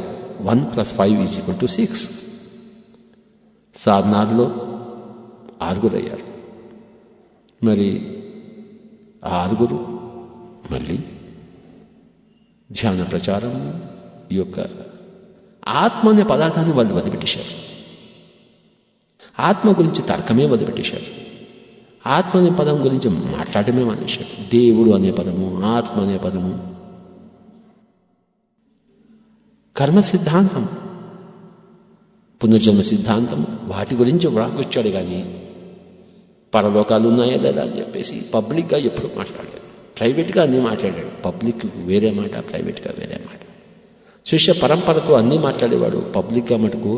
1 + 5 = 6. సాధనాల్లో 6 అయ్యారు. మరి ఆ 6 మళ్ళీ ధ్యాన ప్రచారం, ఈ యొక్క ఆత్మ అనే పదార్థాన్ని వాళ్ళు వదిలిపెట్టేశారు. ఆత్మ గురించి తర్కమే వదిలిపెట్టేశారు. ఆత్మ అనే పదం గురించి మాట్లాడమే మానేశారు. దేవుడు అనే పదము, ఆత్మ అనే పదము, కర్మ సిద్ధాంతం, పునర్జన్మ సిద్ధాంతం, వాటి గురించి వ్రాకొచ్చాడు. కానీ పరలోకాలు ఉన్నాయా లేదా అని చెప్పేసి పబ్లిక్గా ఎప్పుడు మాట్లాడలేదు. ప్రైవేట్గా అన్నీ మాట్లాడాడు. పబ్లిక్ వేరే మాట, ప్రైవేట్గా వేరే మాట. శిష్య పరంపరతో అన్నీ మాట్లాడేవాడు. పబ్లిక్గా మటుకు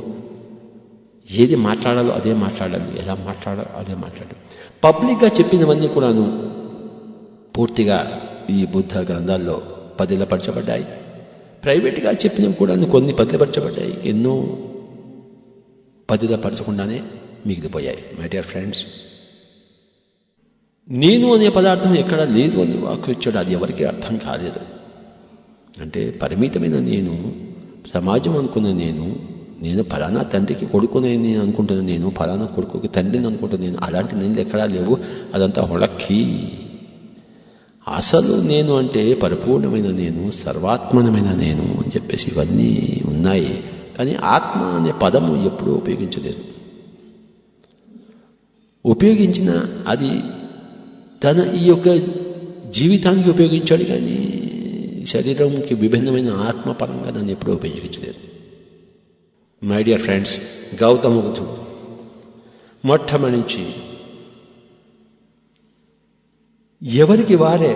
ఏది మాట్లాడాలో అదే మాట్లాడాలి, ఎలా మాట్లాడాలో అదే మాట్లాడాలి. పబ్లిక్గా చెప్పినవన్నీ కూడాను పూర్తిగా ఈ బుద్ధ గ్రంథాల్లో పదిలపరచబడ్డాయి. ప్రైవేట్గా చెప్పినవి కూడా కొన్ని పదిలపరచబడ్డాయి, ఎన్నో పదిలపరచకుండానే మిగిలిపోయాయి. మై డియర్ ఫ్రెండ్స్, నేను అనే పదార్థం ఎక్కడ లేదు అని వాక్కు ఇచ్చాడు. అది ఎవరికి అర్థం కాలేదు. అంటే పరిమితమైన నేను, సమాజం అనుకున్న నేను ఫలానా తండ్రికి కొడుకునే నేను అనుకుంటున్నా, నేను ఫలానా కొడుకుకి తండ్రిని అనుకుంటున్నా, నేను అలాంటి నేను ఎక్కడా లేవు. అదంతా హొళక్కి. అసలు నేను అంటే పరిపూర్ణమైన నేను, సర్వాత్మనమైన నేను అని చెప్పేసి ఇవన్నీ ఉన్నాయి. కానీ ఆత్మ అనే పదము ఎప్పుడూ ఉపయోగించలేదు. ఉపయోగించిన అది తన ఈ యొక్క జీవితానికి ఉపయోగించాడు, కానీ శరీరంకి విభిన్నమైన ఆత్మపరంగా దాన్ని ఎప్పుడూ ఉపయోగించలేదు. మై డియర్ ఫ్రెండ్స్, గౌతమ బుద్ధుడు మొట్టమొదటి ఎవరికి వారే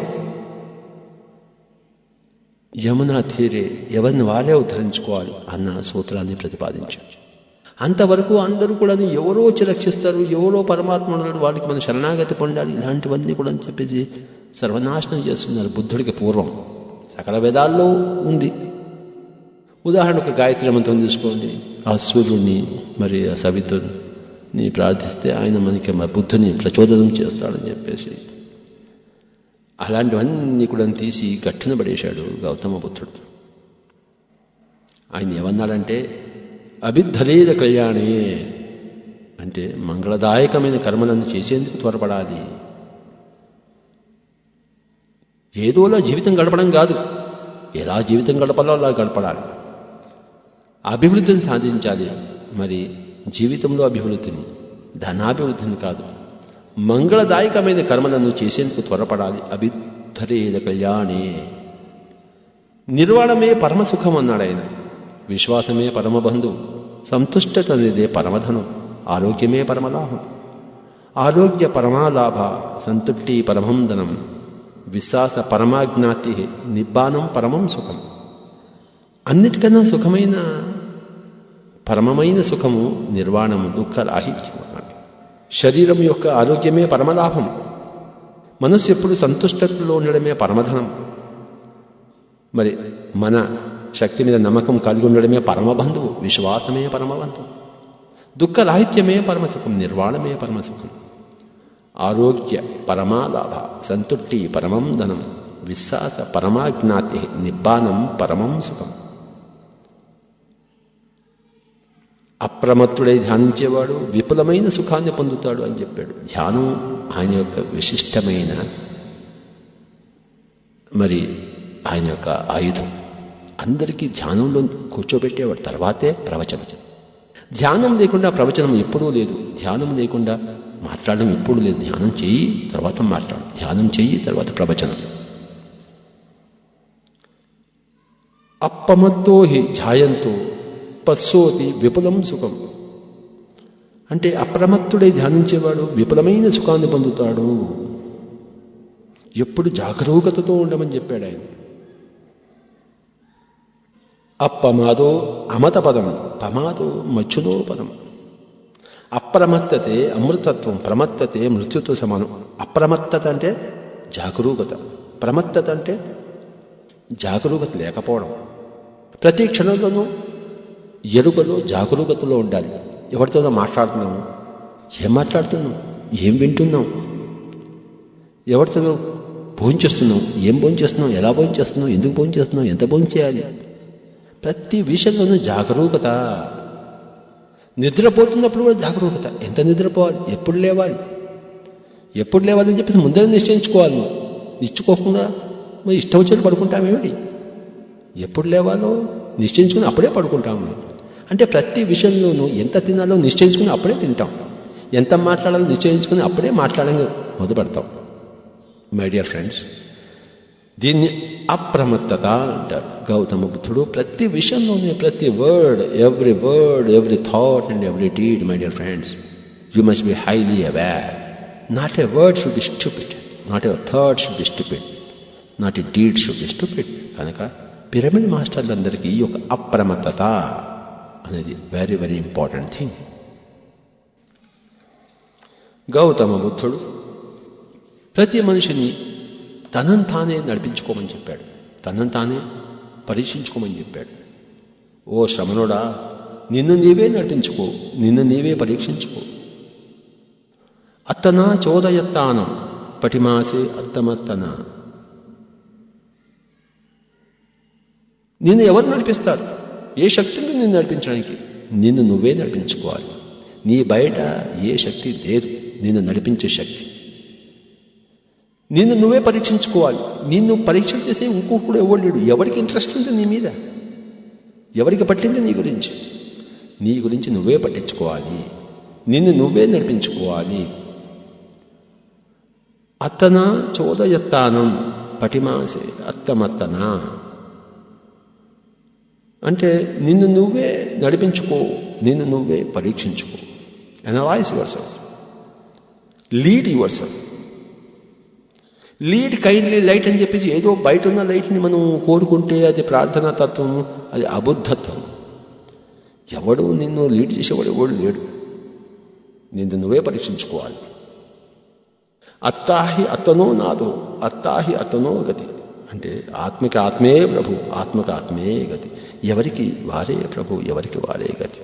యమునా తీరే ఎవరిని వారే ఉద్ధరించుకోవాలి అన్న సూత్రాన్ని ప్రతిపాదించాడు. అంతవరకు అందరూ కూడా ఎవరో వచ్చి రక్షిస్తారు, ఎవరో పరమాత్మ వాడికి మనం శరణాగతి పొందాలి, ఇలాంటివన్నీ కూడా అని చెప్పేసి సర్వనాశనం చేస్తున్నారు. బుద్ధుడికి పూర్వం సకల వేదాల్లో ఉంది. ఉదాహరణకు గాయత్రి మంత్రం తీసుకోండి. ఆ సూర్యుడిని మరి ఆ సవితుడిని ప్రార్థిస్తే ఆయన మనకి బుద్ధుని ప్రచోదనం చేస్తాడని చెప్పేసి అలాంటివన్నీ కూడా తీసి గట్టున పడేశాడు గౌతమ బుద్ధుడు. ఆయన ఏమన్నాడంటే అభిద్ధరేద కళ్యాణే, అంటే మంగళదాయకమైన కర్మలను చేసేందుకు త్వరపడాలి. ఏదోలా జీవితం గడపడం కాదు, ఎలా జీవితం గడపాలో అలా గడపడాలి. అభివృద్ధిని సాధించాలి. మరి జీవితంలో అభివృద్ధిని, ధనాభివృద్ధిని కాదు, మంగళదాయకమైన కర్మలను చేసేందుకు త్వరపడాలి. అభిద్ధరేద కళ్యాణే. నిర్వాణమే పరమసుఖం అన్నాడు ఆయన. విశ్వాసమే పరమబంధువు, సంతుష్టత అనేదే పరమధనం, ఆరోగ్యమే పరమలాభం. ఆరోగ్య పరమాలాభ, సంతుష్టి పరమం ధనం, విశ్వాస పరమాజ్ఞాతి, నిబ్బానం పరమం సుఖం. అన్నిటికన్నా సుఖమైన పరమమైన సుఖము నిర్వాణము, దుఃఖరాహిత్యం. శరీరం యొక్క ఆరోగ్యమే పరమలాభం. మనస్సు ఎప్పుడు సంతుష్టతలో ఉండడమే పరమధనం. మరి మన శక్తి మీద నమ్మకం కలిగి ఉండడమే పరమబంధువు, విశ్వాసమే పరమబంధువు. దుఃఖరాహిత్యమే పరమసుఖం, నిర్వాణమే పరమసుఖం. ఆరోగ్య పరమాలాభ, సంతుష్టి పరమం ధనం, విశ్వాస పరమాజ్ఞాతి, నిబ్బానం పరమం సుఖం. అప్రమత్తుడై ధ్యానించేవాడు విపులమైన సుఖాన్ని పొందుతాడు అని చెప్పాడు. ధ్యానం ఆయన యొక్క విశిష్టమైన మరి ఆయన యొక్క ఆయుధం. అందరికీ ధ్యానంలో కూర్చోబెట్టేవాడు. తర్వాతే ప్రవచనం. ధ్యానం లేకుండా ప్రవచనం ఎప్పుడూ లేదు. ధ్యానం లేకుండా మాట్లాడడం ఎప్పుడూ లేదు. ధ్యానం చెయ్యి, తర్వాత మాట్లాడు. ధ్యానం చెయ్యి, తర్వాత ప్రవచనం. అప్పమత్తో హి ఝాయంతో పశ్యోతి విపులం సుఖం. అంటే అప్రమత్తుడై ధ్యానించేవాడు విపులమైన సుఖాన్ని పొందుతాడు. ఎప్పుడు జాగరూకతతో ఉండమని చెప్పాడు ఆయన. అప్పమాదో అమత పదం, పమాదో మచ్చులో పదం. అప్రమత్తతే అమృతత్వం, ప్రమత్తతే మృత్యుతో సమానం. అప్రమత్తత అంటే జాగరూకత, ప్రమత్తత అంటే జాగరూకత లేకపోవడం. ప్రతి క్షణంలోనూ ఎరుకలో జాగరూకతలో ఉండాలి. ఎవరితోనో మాట్లాడుతున్నాము, ఏం మాట్లాడుతున్నాం, ఏం వింటున్నాం, ఎవరితోనో భోంచేస్తున్నాం, ఏం భోంచేస్తున్నాం, ఎలా భోంచేస్తున్నాం, ఎందుకు భోంచేస్తున్నాం, ఎంత భోంచేయాలి. ప్రతి విషయంలోనూ జాగరూకత. నిద్రపోతున్నప్పుడు కూడా జాగరూకత. ఎంత నిద్రపోవాలి, ఎప్పుడు లేవాలి, ఎప్పుడు లేవాలని చెప్పేసి ముందే నిశ్చయించుకోవాలి. నిశ్చుకోకుండా మరి ఇష్టం వచ్చేది పడుకుంటామేమిటి? ఎప్పుడు లేవాలో నిశ్చయించుకుని అప్పుడే పడుకుంటాము. అంటే ప్రతి విషయంలోనూ ఎంత తినాలో నిశ్చయించుకుని అప్పుడే తింటాం, ఎంత మాట్లాడాలో నిశ్చయించుకుని అప్పుడే మాట్లాడని మొదలు పెడతాం. మై డియర్ ఫ్రెండ్స్, దీన్ని అప్రమత్తత అంటారు. గౌతమ బుద్ధుడు ప్రతి విషయంలోనే, ప్రతి word, every thought and every deed, my dear friends, you must be highly aware. Not a word should be stupid, not a thought should be stupid, not a deed should be stupid. కనుక pyramid మాస్టర్లందరికీ ఈ యొక్క అప్రమత్తత అనేది very very important thing. Gautama బుద్ధుడు ప్రతి మనిషిని తనను తానే నడిపించుకోమని చెప్పాడు, తనను తానే పరీక్షించుకోమని చెప్పాడు. ఓ శ్రమణుడా, నిన్ను నీవే నడిపించుకో, నిన్ను నీవే పరీక్షించుకో. అత్తనా చోదయత్తానం పటిమాసే అత్తమత్తన. నిన్ను ఎవరు నడిపిస్తారు? ఏ శక్తి ఉంది నిన్ను నడిపించడానికి? నిన్ను నువ్వే నడిపించుకోవాలి. నీ బయట ఏ శక్తి లేదు నిన్ను నడిపించే శక్తి. నిన్ను నువ్వే పరీక్షించుకోవాలి. నిన్ను పరీక్ష చేసే ఇంకొకడు ఎవరు లేడు. ఎవరికి ఇంట్రెస్ట్ ఉంది నీ మీద? ఎవరికి పట్టింది నీ గురించి? నీ గురించి నువ్వే పట్టించుకోవాలి. నిన్ను నువ్వే నడిపించుకోవాలి. అత్తన చోదయత్తానం పటిమాసే అత్తమత్తన అంటే నిన్ను నువ్వే నడిపించుకో, నిన్ను నువ్వే పరీక్షించుకో. Analyse yourself, lead yourself. Lead kindly light అని చెప్పేసి ఏదో బయట ఉన్న లైట్ని మనం కోరుకుంటే అది ప్రార్థనా తత్వము, అది అబుద్ధత్వం. ఎవడు నిన్ను లీడ్ చేసేవాడు ఎవడు లేడు. నిన్ను నువ్వే పరీక్షించుకోవాలి. అత్తాహి అతనో నాదో, అత్తాహి అతనో గతి అంటే ఆత్మకి ఆత్మే ప్రభు, ఆత్మకి ఆత్మే గతి. ఎవరికి వారే ప్రభు, ఎవరికి వారే గతి.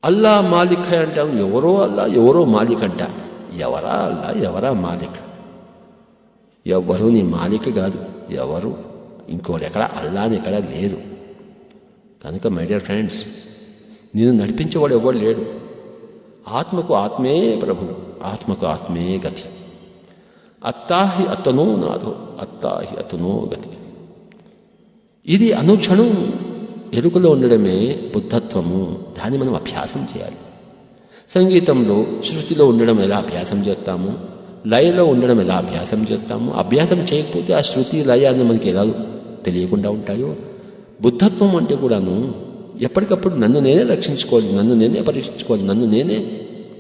అల్లా మాలిక్ అంటాం. ఎవరో అల్లా ఎవరో మాలిక్ అంట. ఎవరా అల్లా ఎవరా మాలిక్? ఎవరు నీ మాలిక్ కాదు. ఎవరు ఇంకోటి ఎక్కడ అల్లాని ఎక్కడ లేదు. కనుక మై డియర్ ఫ్రెండ్స్, నేను నడిపించేవాడు ఎవడు లేడు. ఆత్మకు ఆత్మే ప్రభు, ఆత్మకు ఆత్మే గతి. అత్తాహి అతనో నాథో, అత్తాహి అతనో గతి. ఇది అనుక్షణం ఎరుకలో ఉండడమే బుద్ధత్వము. దాన్ని మనం అభ్యాసం చేయాలి. సంగీతంలో శృతిలో ఉండడం ఎలా అభ్యాసం చేస్తాము, లయలో ఉండడం ఎలా అభ్యాసం చేస్తాము. అభ్యాసం చేయకపోతే ఆ శృతి లయ అని మనకి ఎలా తెలియకుండా ఉంటాయో, బుద్ధత్వం అంటే కూడాను ఎప్పటికప్పుడు నన్ను నేనే రక్షించుకోవాలి, నన్ను నేనే పరీక్షించుకోవాలి, నన్ను నేనే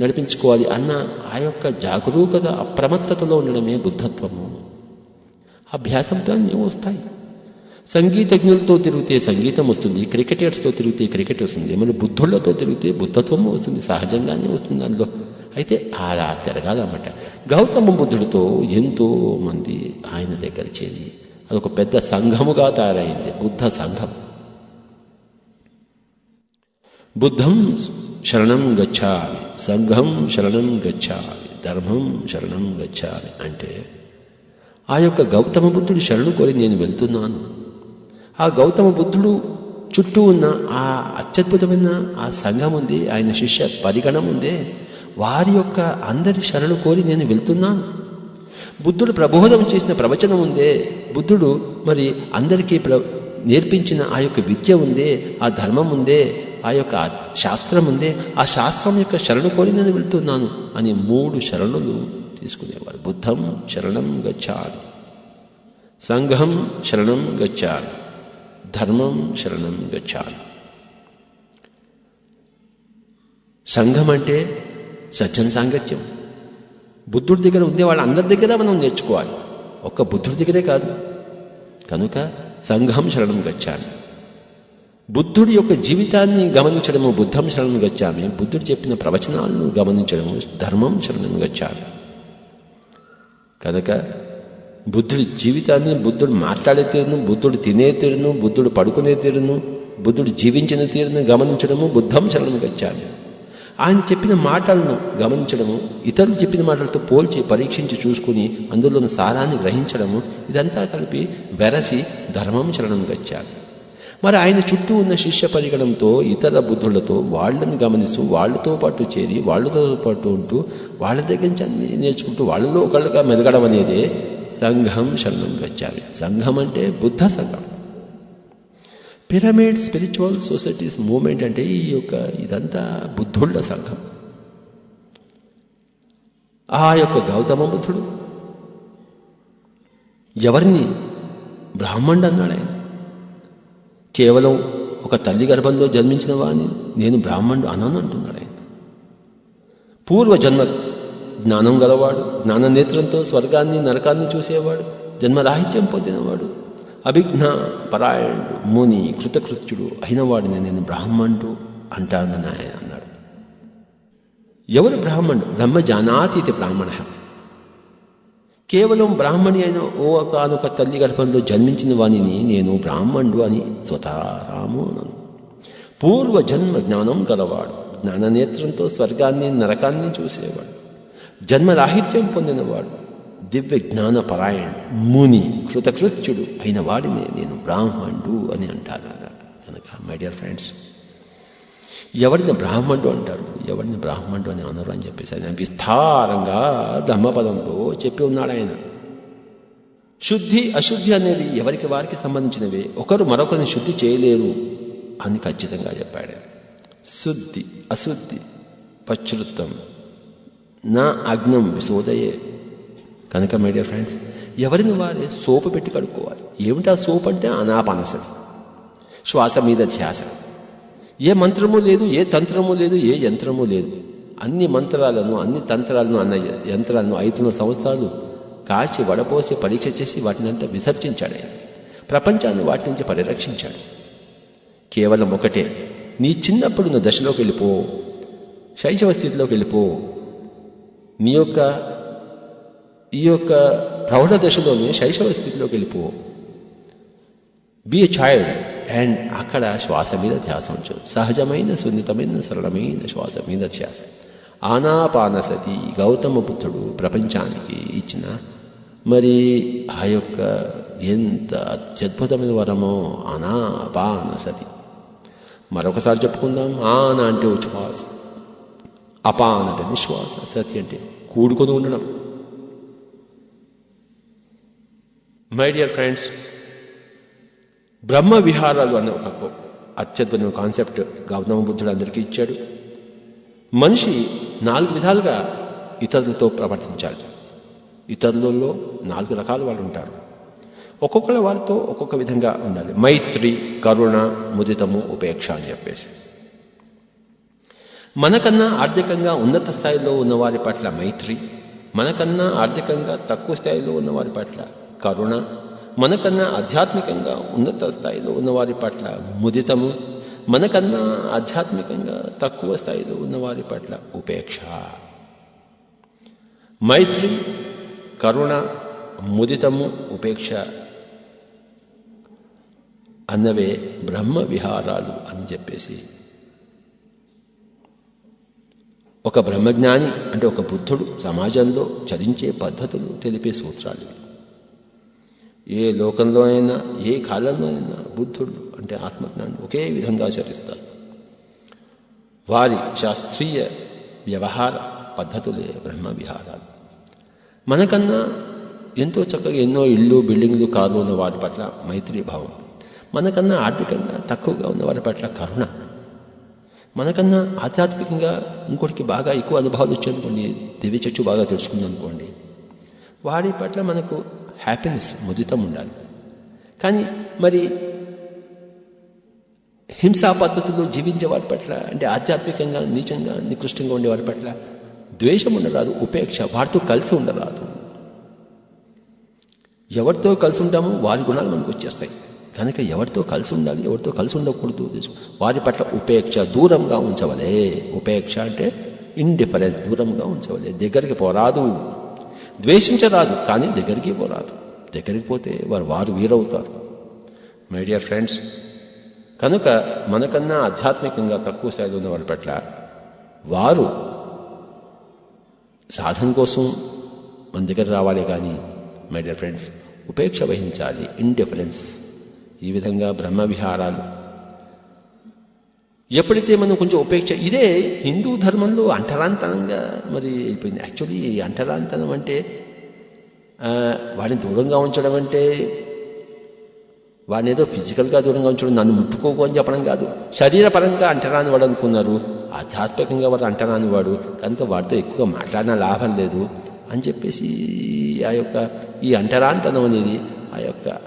నడిపించుకోవాలి అన్న ఆ యొక్క జాగరూకత, అప్రమత్తతలో ఉండడమే బుద్ధత్వము. అభ్యాసంతో ఏమో వస్తాయి. సంగీతజ్ఞులతో తిరిగితే సంగీతం వస్తుంది, క్రికెటర్స్తో తిరిగితే క్రికెట్ వస్తుంది, మన బుద్ధుళ్లతో తిరిగితే బుద్ధత్వము వస్తుంది, సహజంగానే వస్తుంది అందులో. అయితే అలా తిరగాలన్నమాట. గౌతమ బుద్ధుడితో ఎంతో మంది ఆయన దగ్గర చేరి అదొక పెద్ద సంఘముగా తయారైంది, బుద్ధ సంఘం. బుద్ధం శరణం గచ్చామి, సంఘం శరణం గచ్చామి, ధర్మం శరణం గచ్చామి అంటే ఆ యొక్క గౌతమ బుద్ధుడు శరణు కోరి నేను వెళ్తున్నాను. ఆ గౌతమ బుద్ధుడు చుట్టూ ఉన్న ఆ అత్యద్భుతమైన ఆ సంఘం ఉంది, ఆయన శిష్య పరిగణం ఉంది, వారి యొక్క అందరి శరణు కోరి నేను వెళ్తున్నాను. బుద్ధుడు ప్రబోధం చేసిన ప్రవచనం ఉందే, బుద్ధుడు మరి అందరికీ నేర్పించిన ఆ యొక్క విద్య ఉందే, ఆ ధర్మం ఉందే, ఆ యొక్క శాస్త్రం ఉందే, ఆ శాస్త్రం యొక్క శరణు కోరి నేను వెళ్తున్నాను అని 3 శరణులు తీసుకునేవారు. బుద్ధం శరణం గచ్చామి, సంఘం శరణం గచ్చామి, ధర్మం శరణం గచ్చామి. సంఘం అంటే సజ్జన సాంగత్యం. బుద్ధుడి దగ్గర ఉండే వాళ్ళందరి దగ్గర మనం నేర్చుకోవాలి, ఒక్క బుద్ధుడి దగ్గరే కాదు. కనుక సంఘం శరణం గచ్చామి. బుద్ధుడి యొక్క జీవితాన్ని గమనించడము బుద్ధం శరణం గచ్చామి. బుద్ధుడు చెప్పిన ప్రవచనాలను గమనించడము ధర్మం శరణం గచ్చామి. కనుక బుద్ధుడి జీవితాన్ని, బుద్ధుడు మాట్లాడే తీరును, బుద్ధుడు తినే తీరును, బుద్ధుడు పడుకునే తీరును, బుద్ధుడు జీవించిన తీరును గమనించడము బుద్ధం శరణం గచ్చామి. ఆయన చెప్పిన మాటలను గమనించడము, ఇతరులు చెప్పిన మాటలతో పోల్చి పరీక్షించి చూసుకుని అందులోని సారాన్ని గ్రహించడము, ఇదంతా కలిపి వెరసి ధర్మం శరణం గచ్చామి. మరి ఆయన చుట్టూ ఉన్న శిష్య పరిగణంతో ఇతర బుద్ధులతో వాళ్ళని గమనిస్తూ వాళ్ళతో పాటు చేరి వాళ్ళతో పాటు ఉంటూ వాళ్ళ దగ్గర నుంచి అన్ని నేర్చుకుంటూ వాళ్ళలో ఒకళ్ళుగా మెలగడం అనేదే సంఘం శరణం గచ్చామి. సంఘం అంటే బుద్ధ సంఘం. పిరమిడ్ స్పిరిచువల్ సొసైటీస్ మూవ్మెంట్ అంటే ఈ యొక్క ఇదంతా బుద్ధుళ్ళ సంఘం. ఆ యొక్క గౌతమ బుద్ధుడు ఎవరిని బ్రాహ్మణుడు అన్నాడు. ఆయన కేవలం ఒక తల్లి గర్భంలో జన్మించిన వాడిని నేను బ్రాహ్మణుడు అనను అంటున్నాడు ఆయన. పూర్వజన్మ జ్ఞానం గలవాడు, జ్ఞాన నేత్రంతో స్వర్గాన్ని నరకాన్ని చూసేవాడు, జన్మరాహిత్యం పొందినవాడు, అభిజ్ఞ పరాయణుడు, ముని కృతకృత్యుడు అయినవాడిని నేను బ్రాహ్మణుడు అంటానని ఆయన అన్నాడు. ఎవరు బ్రాహ్మణుడు? బ్రహ్మ జానాతి ఇది బ్రాహ్మణ. కేవలం బ్రాహ్మణి అయిన ఒకనొక తల్లి గర్భంలో జన్మించిన వాణిని నేను బ్రాహ్మణుడు అని స్వతారాము అన్నాను. పూర్వజన్మ జ్ఞానం గలవాడు, జ్ఞాననేత్రంతో స్వర్గాన్ని నరకాన్ని చూసేవాడు, జన్మరాహిత్యం పొందినవాడు, దివ్య జ్ఞానపరాయణ ముని, కృతకృత్యుడు అయిన వాడినే నేను బ్రాహ్మణుడు అని అంటారు. కనుక మై డియర్ ఫ్రెండ్స్, ఎవరిని బ్రాహ్మణుడు అంటారు, ఎవరిని బ్రాహ్మణుడు అని అనరు అని చెప్పేసి ఆయన విస్తారంగా ధమ్మపదంలో చెప్పి ఉన్నాడు. ఆయన శుద్ధి అశుద్ధి అనేవి ఎవరికి వారికి సంబంధించినవే, ఒకరు మరొకరిని శుద్ధి చేయలేరు అని ఖచ్చితంగా చెప్పాడు. శుద్ధి అశుద్ధి పశ్రుతం నా అగ్నం విశోదయే. కనుక మై డియర్ ఫ్రెండ్స్, ఎవరిని వారే సోపు పెట్టి కడుక్కోవాలి. ఏమిటి ఆ సోపు అంటే? అనాపానసతి, శ్వాస మీద ధ్యాస. ఏ మంత్రము లేదు, ఏ తంత్రము లేదు, ఏ యంత్రము లేదు. అన్ని మంత్రాలను అన్ని తంత్రాలను అన్న యంత్రాలను 500 సంవత్సరాలు కాచి వడపోసి పరీక్ష చేసి వాటిని అంతా విసర్జించాడు. ఆయన ప్రపంచాన్ని వాటి నుంచి పరిరక్షించాడు. కేవలం ఒకటే, నీ చిన్నప్పుడు నా దశలోకి వెళ్ళిపో, శైశవ స్థితిలోకి వెళ్ళిపో. నీ యొక్క ఈ యొక్క ప్రౌఢ దశలోనే శైశవ స్థితిలోకి వెళ్ళిపో. బీ ఎ చైల్డ్ అండ్ అక్కడ శ్వాస మీద ధ్యాస ఉంచు. సహజమైన సున్నితమైన సరళమైన శ్వాస మీద ధ్యాస. ఆనాపానసతి గౌతమ బుద్ధుడు ప్రపంచానికి ఇచ్చిన మరి ఆ యొక్క ఎంత అత్యద్భుతమైన వరమో ఆనాపానసతి. మరొకసారి చెప్పుకుందాం. ఆన అంటే ఉచ్ఛ్వాస, అపాన్ అంటే నిశ్వాస, సతి అంటే కూడుకొని ఉండడం. మై డియర్ ఫ్రెండ్స్, బ్రహ్మ విహారాలు అనే ఒక అత్యద్భుతమైన కాన్సెప్ట్ గౌతమ బుద్ధుడు అందరికీ ఇచ్చాడు. మనిషి 4 విధాలుగా ఇతరులతో ప్రవర్తించాలి. ఇతరులలో 4 రకాల వాళ్ళు ఉంటారు. ఒక్కొక్కళ్ళ వారితో ఒక్కొక్క విధంగా ఉండాలి. మైత్రి, కరుణ, ముదితము, ఉపేక్ష అని చెప్పేసి. మనకన్నా ఆర్థికంగా ఉన్నత స్థాయిలో ఉన్నవారి పట్ల మైత్రి, మనకన్నా ఆర్థికంగా తక్కువ స్థాయిలో ఉన్నవారి పట్ల కరుణ, మనకన్నా ఆధ్యాత్మికంగా ఉన్నత స్థాయిలో ఉన్నవారి పట్ల ముదితము, మనకన్నా ఆధ్యాత్మికంగా తక్కువ స్థాయిలో ఉన్నవారి పట్ల ఉపేక్ష. మైత్రి, కరుణ, ముదితము, ఉపేక్ష అన్నవే బ్రహ్మ విహారాలు అని చెప్పేసి ఒక బ్రహ్మజ్ఞాని అంటే ఒక బుద్ధుడు సమాజంలో చరించే పద్ధతులు తెలిపే సూత్రాలు. ఏ లోకంలో అయినా ఏ కాలంలో అయినా బుద్ధుడు అంటే ఆత్మజ్ఞానం ఒకే విధంగా ఆచరిస్తారు. వారి శాస్త్రీయ వ్యవహార పద్ధతులే బ్రహ్మ విహారాలు. మనకన్నా ఎంతో చక్కగా ఎన్నో ఇళ్ళు, బిల్డింగ్లు, కార్లు ఉన్న వారి పట్ల మైత్రీ భావం, మనకన్నా ఆర్థికంగా తక్కువగా ఉన్న వారి పట్ల కరుణ, మనకన్నా ఆధ్యాత్మికంగా ఇంకోటికి బాగా ఎక్కువ అనుభవాలు వచ్చాయనుకోండి, దివ్య చచ్చు బాగా తెలుసుకుందనుకోండి, వారి పట్ల మనకు హ్యాపీనెస్, ముదితం ఉండాలి. కానీ మరి హింసా పద్ధతుల్లో జీవించే వారి పట్ల అంటే ఆధ్యాత్మికంగా నీచంగా నికృష్టంగా ఉండే వారి పట్ల ద్వేషం ఉండరాదు, ఉపేక్ష, వారితో కలిసి ఉండరాదు. ఎవరితో కలిసి ఉంటామో వారి గుణాలు మనకు వచ్చేస్తాయి. కనుక ఎవరితో కలిసి ఉండాలి, ఎవరితో కలిసి ఉండకూడదు, వారి పట్ల ఉపేక్ష, దూరంగా ఉంచవలే. ఉపేక్ష అంటే ఇండిఫరెన్స్, దూరంగా ఉంచవలే. దగ్గరికి పోరాదు, ద్వేషించరాదు, కానీ దగ్గరికి పోరాదు. దగ్గరికి పోతే వారు వీరవుతారు. మై డియర్ ఫ్రెండ్స్, కనుక మనకన్నా ఆధ్యాత్మికంగా తక్కువ స్థాయిలో ఉన్న వారి పట్ల వారు సాధన కోసం మన దగ్గర రావాలి. కానీ మై డియర్ ఫ్రెండ్స్, ఉపేక్ష వహించాలి, ఇండిఫరెన్స్. ఈ విధంగా బ్రహ్మ విహారాలు ఎప్పుడైతే మనం కొంచెం ఉపేక్ష, ఇదే హిందూ ధర్మంలో అంటరాంతనంగా మరి అయిపోయింది. యాక్చువల్లీ అంటరాంతనం అంటే వాడిని దూరంగా ఉంచడం అంటే వాడిని ఏదో ఫిజికల్గా దూరంగా ఉంచడం, నన్ను ముట్టుకోకు అని చెప్పడం కాదు. శరీరపరంగా అంటరాని వాడు అనుకున్నారు, ఆధ్యాత్మికంగా వాడు అంటరాని వాడు, కనుక వాడితో ఎక్కువగా మాట్లాడినా లాభం లేదు అని చెప్పేసి ఆ యొక్క ఈ అంటరాంతనం అనేది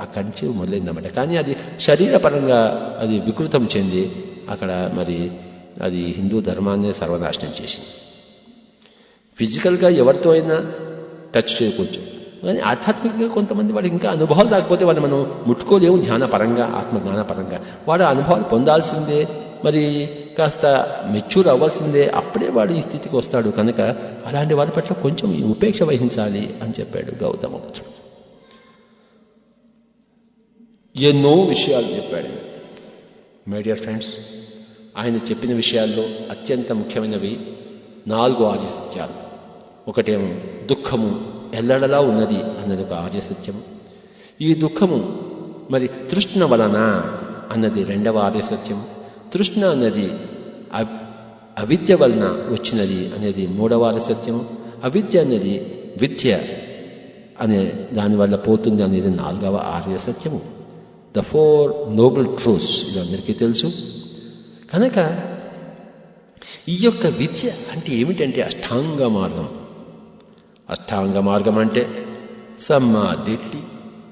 అక్కడి నుంచి మొదలైందన్నమాట. కానీ అది శరీరపరంగా అది వికృతం చెంది అక్కడ మరి అది హిందూ ధర్మాన్ని సర్వనాశనం చేసింది. ఫిజికల్గా ఎవరితో అయినా టచ్ చేయకూడదు, కానీ ఆధ్యాత్మికంగా కొంతమంది వాడు ఇంకా అనుభవాలు రాకపోతే వాడిని మనం ముట్టుకోలేము. జ్ఞానపరంగా, ఆత్మజ్ఞానపరంగా వాడు అనుభవాలు పొందాల్సిందే, మరి కాస్త మెచ్యూర్ అవ్వాల్సిందే, అప్పుడే వాడు ఈ స్థితికి వస్తాడు. కనుక అలాంటి వారి పట్ల కొంచెం ఉపేక్ష వహించాలి అని చెప్పాడు గౌతమ బుద్ధుడు. ఎన్నో విషయాలు చెప్పాడు. మై డియర్ ఫ్రెండ్స్, ఆయన చెప్పిన విషయాల్లో అత్యంత ముఖ్యమైనవి 4 ఆర్య సత్యాలు. ఒకటేమో దుఃఖము ఎల్లడలా ఉన్నది అన్నది ఒక ఆర్య సత్యము. ఈ దుఃఖము మరి తృష్ణ వలన అన్నది రెండవ ఆర్య సత్యం. తృష్ణ అన్నది అవిద్య వలన వచ్చినది అనేది మూడవ ఆర్య సత్యము. అవిద్య అనేది విద్య అనే దానివల్ల పోతుంది అనేది నాలుగవ ఆర్య సత్యము. ద 4 నోబుల్ ట్రూత్స్ ఇది అందరికీ తెలుసు. కనుక ఈ యొక్క విద్య అంటే ఏమిటంటే అష్టాంగ మార్గం. అష్టాంగ మార్గం అంటే సమ్మా దిట్టి,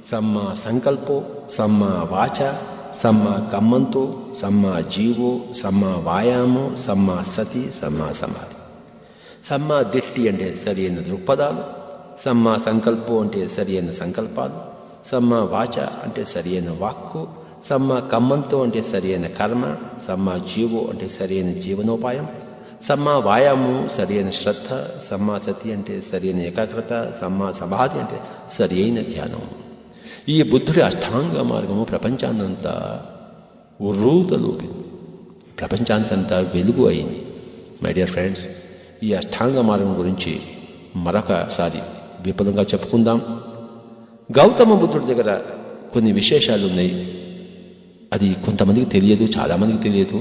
సమ్మా సంకల్పో, సమ్మా వాచ, సమ్మా కమ్మంతో, సమ్మా జీవో, సమ్మా వాయామో, సమ్మా సతి, సమ్మా సమాధి. సమ్మా దిట్టి అంటే సరి అయిన దృక్పథాలు, సమ్మా సంకల్పో అంటే సరి అయిన సంకల్పాలు, సమ్మా వాచ అంటే సరి అయిన వాక్కు, సమ్మా కమ్మంతో అంటే సరి అయిన కర్మ, సమ్మా జీవో అంటే సరి అయిన జీవనోపాయం, సమ్మా వాయాము సరి అయిన శ్రద్ధ, సమ్మా సతి అంటే సరి అయిన ఏకాగ్రత, సమ్మా సమాధి అంటే సరి అయిన ధ్యానం. ఈ బుద్ధుడి అష్టాంగ మార్గము ప్రపంచాన్నంతా ఉర్రూతలూపింది, ప్రపంచానికంతా వెలుగు అయింది. మై డియర్ ఫ్రెండ్స్, ఈ అష్టాంగ మార్గం గురించి మరొకసారి విపులంగా చెప్పుకుందాం. గౌతమ బుద్ధుడి దగ్గర కొన్ని విశేషాలు ఉన్నాయి. అది కొంతమందికి తెలియదు, చాలామందికి తెలియదు.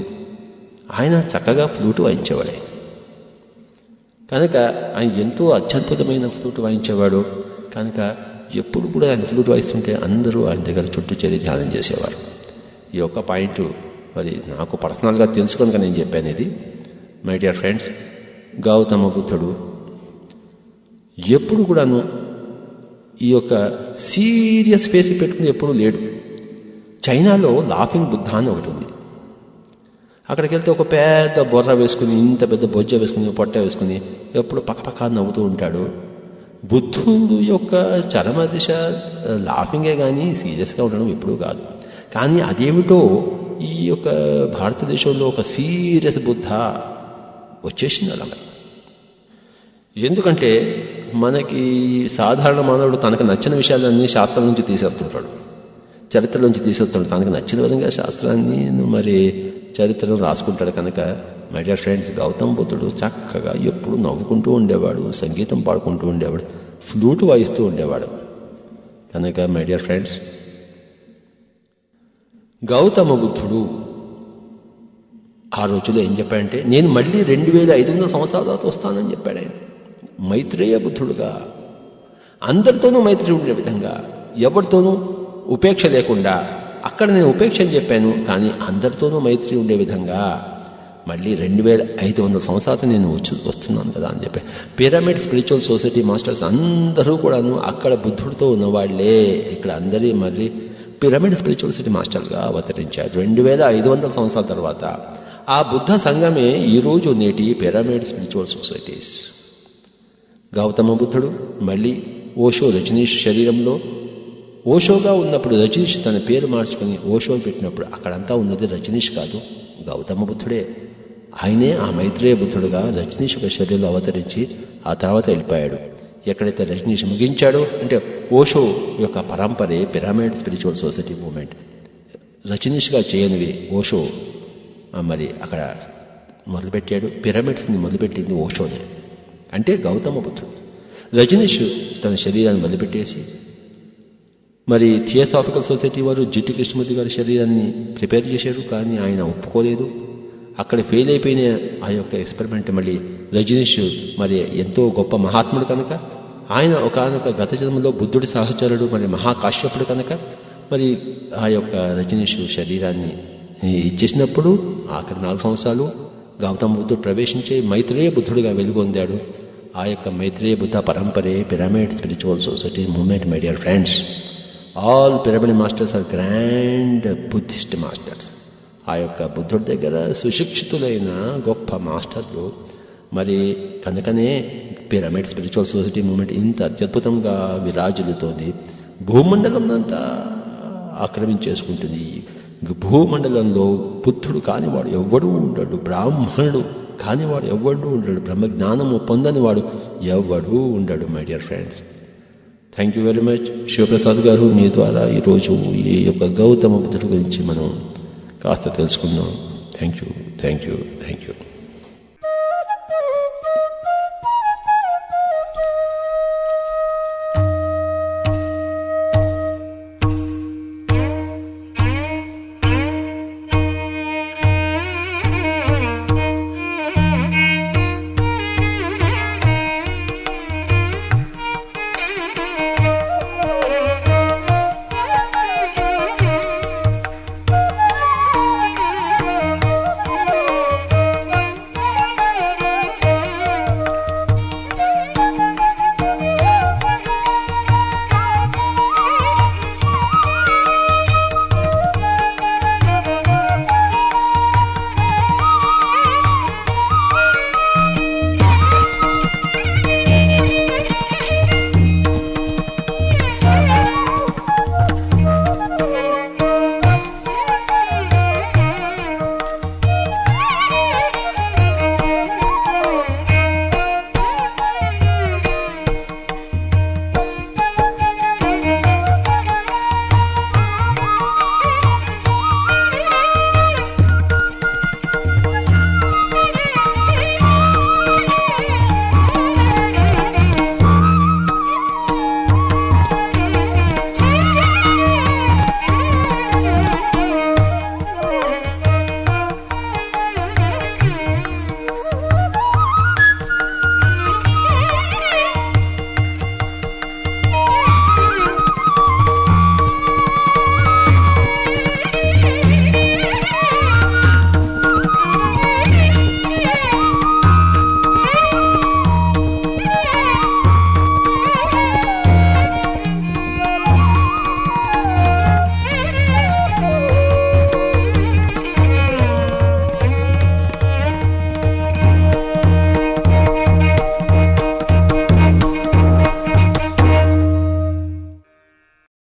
ఆయన చక్కగా ఫ్లూటు వాయించేవాడే. కనుక ఆయన ఎంతో అత్యద్భుతమైన ఫ్లూటు వాయించేవాడు. కనుక ఎప్పుడు కూడా ఆయన ఫ్లూటు వాయిస్తుంటే అందరూ ఆయన దగ్గర చుట్టూ చేరి ధ్యానం చేసేవారు. ఈ ఒక్క పాయింట్ మరి నాకు పర్సనల్గా తెలుసు కనుక నేను చెప్పాను ఇది. మై డియర్ ఫ్రెండ్స్, గౌతమ బుద్ధుడు ఎప్పుడు కూడాను ఈ యొక్క సీరియస్ ఫేస్ పెట్టుకుని ఎప్పుడూ లేడు. చైనాలో లాఫింగ్ బుద్ధ అని ఒకటి ఉంది. అక్కడికి వెళ్తే ఒక పెద్ద బొర్ర వేసుకుని, ఇంత పెద్ద బొజ్జ వేసుకుని, పొట్ట వేసుకుని ఎప్పుడు పక్కపక్క నవ్వుతూ ఉంటాడు. బుద్ధుడు యొక్క చరమ దిశ లాఫింగే కానీ సీరియస్గా ఉండడం ఎప్పుడూ కాదు. కానీ అదేమిటో ఈ యొక్క భారతదేశంలో ఒక సీరియస్ బుద్ధ వచ్చేసింది అలా. ఎందుకంటే మనకి సాధారణ మానవుడు తనకు నచ్చిన విషయాలన్నీ శాస్త్రం నుంచి తీసేస్తుంటాడు, చరిత్ర నుంచి తీసేస్తుంటాడు. తనకు నచ్చిన విధంగా శాస్త్రాన్ని మరి చరిత్రను రాసుకుంటాడు. కనుక మై డియర్ ఫ్రెండ్స్, గౌతమ బుద్ధుడు చక్కగా ఎప్పుడు నవ్వుకుంటూ ఉండేవాడు, సంగీతం పాడుకుంటూ ఉండేవాడు, ఫ్లూట్ వాయిస్తూ ఉండేవాడు. కనుక మై డియర్ ఫ్రెండ్స్, గౌతమ బుద్ధుడు ఆ రోజులో ఏం చెప్పాడంటే, నేను మళ్ళీ 2500 సంవత్సరాల తర్వాత వస్తానని చెప్పాడు. ఆయన మైత్రేయ బుద్ధుడుగా అందరితోనూ మైత్రి ఉండే విధంగా, ఎవరితోనూ ఉపేక్ష లేకుండా, అక్కడ నేను ఉపేక్ష అని చెప్పాను కానీ అందరితోనూ మైత్రి ఉండే విధంగా మళ్ళీ 2500 సంవత్సరాలు నేను వస్తున్నాను కదా అని చెప్పి. పిరమిడ్ స్పిరిచువల్ సొసైటీ మాస్టర్స్ అందరూ కూడాను అక్కడ బుద్ధుడితో ఉన్నవాళ్లే ఇక్కడ అందరి మరి పిరమిడ్ స్పిరిచువల్ సొసైటీ మాస్టర్గా అవతరించారు 2500 సంవత్సరాల తర్వాత. ఆ బుద్ధ సంఘమే ఈరోజు నేటి పిరమిడ్ స్పిరిచువల్ సొసైటీస్. గౌతమ బుద్ధుడు మళ్ళీ ఓషో రజనీష్ శరీరంలో ఓషోగా ఉన్నప్పుడు రజనీష్ తన పేరు మార్చుకుని ఓషో పెట్టినప్పుడు అక్కడంతా ఉన్నది రజనీష్ కాదు, గౌతమ బుద్ధుడే. ఆయనే ఆ మైత్రేయ బుద్ధుడుగా రజనీష్ యొక్క శరీరంలో అవతరించి ఆ తర్వాత వెళ్ళిపోయాడు. ఎక్కడైతే రజనీష్ ముగించాడో అంటే ఓషో యొక్క పరంపరే పిరమిడ్ స్పిరిచువల్ సొసైటీ మూవ్మెంట్. రజనీష్గా చేయనివి ఓషో మరి అక్కడ మొదలుపెట్టాడు. పిరమిడ్స్ని మొదలుపెట్టింది ఓషోనే, అంటే గౌతమ బుద్ధుడు. రజనీష్ తన శరీరాన్ని మొదలుపెట్టేసి మరి థియోసాఫికల్ సొసైటీ వారు జిట్టు కృష్ణమూర్తి గారి శరీరాన్ని ప్రిపేర్ చేశారు, కానీ ఆయన ఒప్పుకోలేదు. అక్కడ ఫెయిల్ అయిపోయిన ఆ యొక్క ఎక్స్పెరిమెంట్ మళ్ళీ రజనీష్ మరి ఎంతో గొప్ప మహాత్ముడు కనుక ఆయన ఒకనొక గత జన్మలో బుద్ధుడి సహచరుడు మరి మహాకాశ్యపుడు కనుక మరి ఆ యొక్క రజనీష్ శరీరాన్ని ఇచ్చేసినప్పుడు ఆఖరి 4 సంవత్సరాలు గౌతమ బుద్ధుడు ప్రవేశించే మైత్రేయ బుద్ధుడిగా వెలుగొందాడు. ఆ యొక్క మైత్రేయ బుద్ధ పరంపరే pyramid spiritual society movement. My dear friends, all pyramid masters are grand Buddhist masters. ఆ యొక్క బుద్ధుడి దగ్గర సుశిక్షితులైన గొప్ప మాస్టర్లు. మరి కనుకనే పిరమిడ్ స్పిరిచువల్ సొసైటీ మూవ్మెంట్ ఇంత అత్యద్భుతంగా విరాజులుతోంది. భూమండలం అంతా ఆక్రమించేసుకుంటుంది. భూమండలంలో బుద్ధుడు కానివాడు ఎవ్వడూ ఉండడు, బ్రాహ్మణుడు కానివాడు ఎవ్వడూ ఉండడు, బ్రహ్మజ్ఞానము పొందనివాడు ఎవ్వడూ ఉండడు. My dear friends, thank you very much. Shivaprasad గారు, మీ ద్వారా ఈరోజు ఈ యొక్క గౌతమ బుద్ధుడి గురించి మనం కాస్త తెలుసుకున్నాం. Thank you.